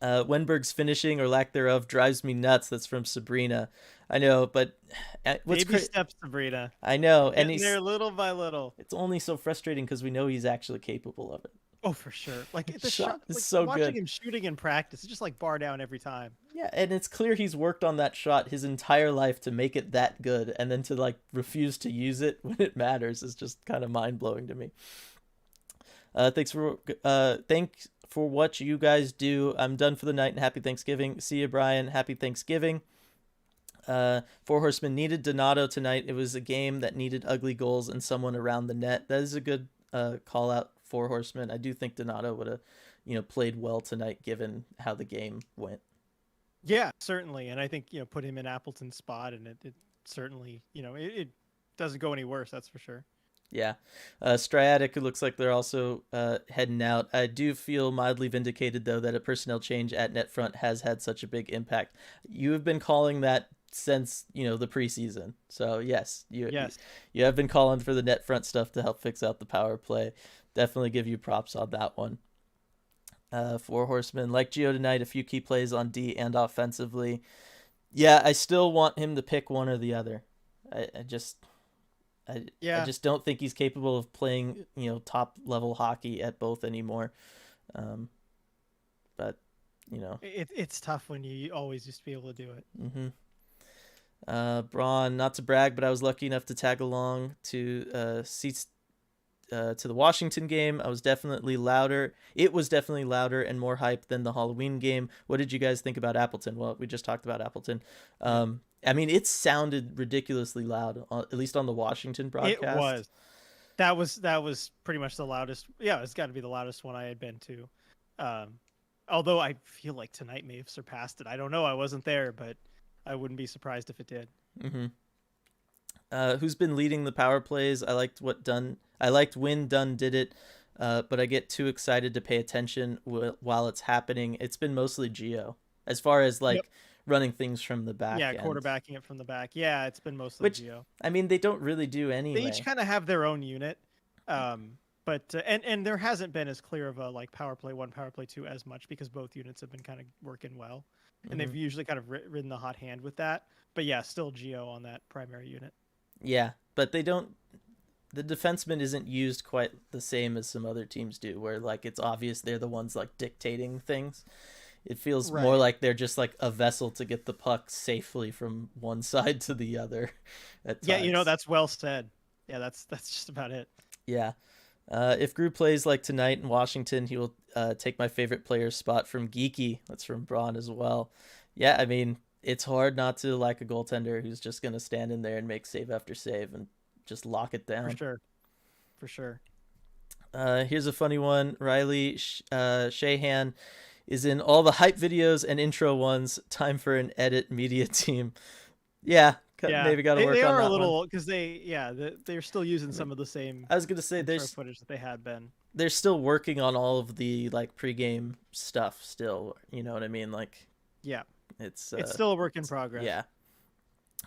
Speaker 1: Wenberg's finishing or lack thereof drives me nuts. That's from Sabrina. I know, but
Speaker 2: baby steps, Sabrina.
Speaker 1: I know, and he's
Speaker 2: there little by little.
Speaker 1: It's only so frustrating because we know he's actually capable of it.
Speaker 2: Oh, for sure. Like the
Speaker 1: shot is so
Speaker 2: watching
Speaker 1: good.
Speaker 2: Him shooting in practice, it's just like bar down every time.
Speaker 1: Yeah, and it's clear he's worked on that shot his entire life to make it that good, and then to like refuse to use it when it matters is just kind of mind blowing to me. Thanks for what you guys do. I'm done for the night and happy Thanksgiving. See you, Brian. Happy Thanksgiving. Four Horsemen needed Donato tonight. It was a game that needed ugly goals and someone around the net. That is a good call out. Four Horsemen. I do think Donato would have, played well tonight given how the game went.
Speaker 2: Yeah, certainly. And I think, put him in Appleton's spot and it certainly, it doesn't go any worse. That's for sure.
Speaker 1: Yeah. Striatic, who looks like they're also heading out. I do feel mildly vindicated, though, that a personnel change at net front has had such a big impact. You have been calling that since, the preseason. So, yes, you have been calling for the net front stuff to help fix out the power play. Definitely give you props on that one. Four Horsemen, like Gio tonight, a few key plays on D and offensively. Yeah, I still want him to pick one or the other. I just don't think he's capable of playing, top level hockey at both anymore. But,
Speaker 2: it's tough when you always used to be able to do it.
Speaker 1: Mm-hmm. Braun, not to brag, but I was lucky enough to tag along to seats to the Washington game. It was definitely louder and more hype than the Halloween game. What did you guys think about Appleton? Well, we just talked about Appleton. I mean, it sounded ridiculously loud, at least on the Washington broadcast.
Speaker 2: It was. That was pretty much the loudest. Yeah, it's got to be the loudest one I had been to. Although I feel like tonight may have surpassed it. I don't know. I wasn't there, but I wouldn't be surprised if it did.
Speaker 1: Mm-hmm. Who's been leading the power plays? I liked when Dunn did it, but I get too excited to pay attention while it's happening. It's been mostly Gio, as far as running things from the back.
Speaker 2: Yeah,
Speaker 1: end.
Speaker 2: Quarterbacking it from the back. Yeah, it's been mostly Gio.
Speaker 1: I mean, they don't really do anyway.
Speaker 2: They each kind of have their own unit, but and there hasn't been as clear of a power play 1, power play 2 as much because both units have been kind of working well, and they've usually kind of ridden the hot hand with that. But yeah, still Gio on that primary unit.
Speaker 1: Yeah, but they don't. The defenseman isn't used quite the same as some other teams do, where it's obvious they're the ones dictating things. It feels more like they're just a vessel to get the puck safely from one side to the other.
Speaker 2: Yeah, that's well said. Yeah, that's just about it.
Speaker 1: Yeah. If Group plays like tonight in Washington, he will take my favorite player's spot from Geeky. That's from Braun as well. Yeah, I mean, it's hard not to like a goaltender who's just going to stand in there and make save after save and just lock it down.
Speaker 2: For sure.
Speaker 1: Here's a funny one. Riley Shahan is in all the hype videos and intro ones. Time for an edit media team. Yeah, maybe got to work on that. They are a little
Speaker 2: because they're still using some of the same.
Speaker 1: I was gonna say there's
Speaker 2: footage that they had been.
Speaker 1: They're still working on all of the pregame stuff. Still, you know what I mean?
Speaker 2: Yeah,
Speaker 1: it's
Speaker 2: still a work in progress.
Speaker 1: Yeah.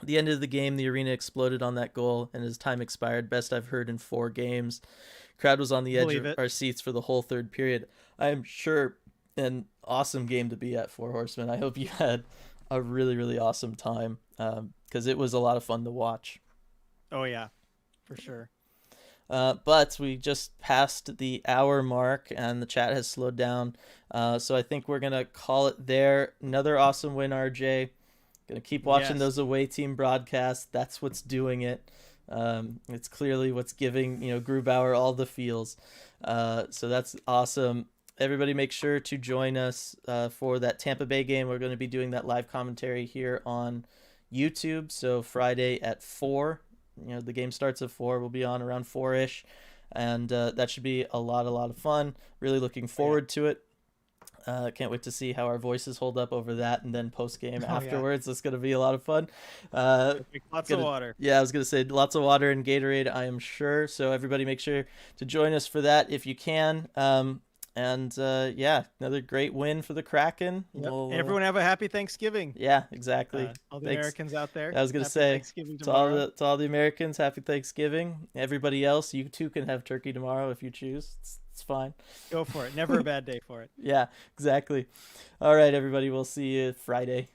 Speaker 1: At the end of the game, the arena exploded on that goal, and as time expired, best I've heard in 4 games. Crowd was on the edge of our seats for the whole third period. I am sure an awesome game to be at, Four Horsemen. I hope you had a really, really awesome time because it was a lot of fun to watch.
Speaker 2: Oh, yeah, for sure.
Speaker 1: But we just passed the hour mark and the chat has slowed down. So I think we're going to call it there. Another awesome win, RJ. Going to keep watching
Speaker 2: Yes.
Speaker 1: those away team broadcasts. That's what's doing it. It's clearly what's giving, Grubauer all the feels. So that's awesome. Everybody make sure to join us for that Tampa Bay game. We're going to be doing that live commentary here on YouTube. So Friday at 4. The game starts at 4. We'll be on around 4-ish. And that should be a lot of fun. Really looking forward to it. Can't wait to see how our voices hold up over that, and then post game afterwards. It's going to be a lot of fun.
Speaker 2: Lots of water.
Speaker 1: Yeah, I was going to say lots of water and Gatorade, I am sure. So everybody make sure to join us for that if you can. Another great win for the Kraken.
Speaker 2: Yep. Everyone have a happy Thanksgiving.
Speaker 1: Yeah, exactly.
Speaker 2: All the Americans out there.
Speaker 1: I was going to say to all the Americans, happy Thanksgiving. Everybody else, you too can have turkey tomorrow if you choose. It's fine.
Speaker 2: Go for it. Never a bad day for it.
Speaker 1: Yeah, exactly. All right, everybody. We'll see you Friday.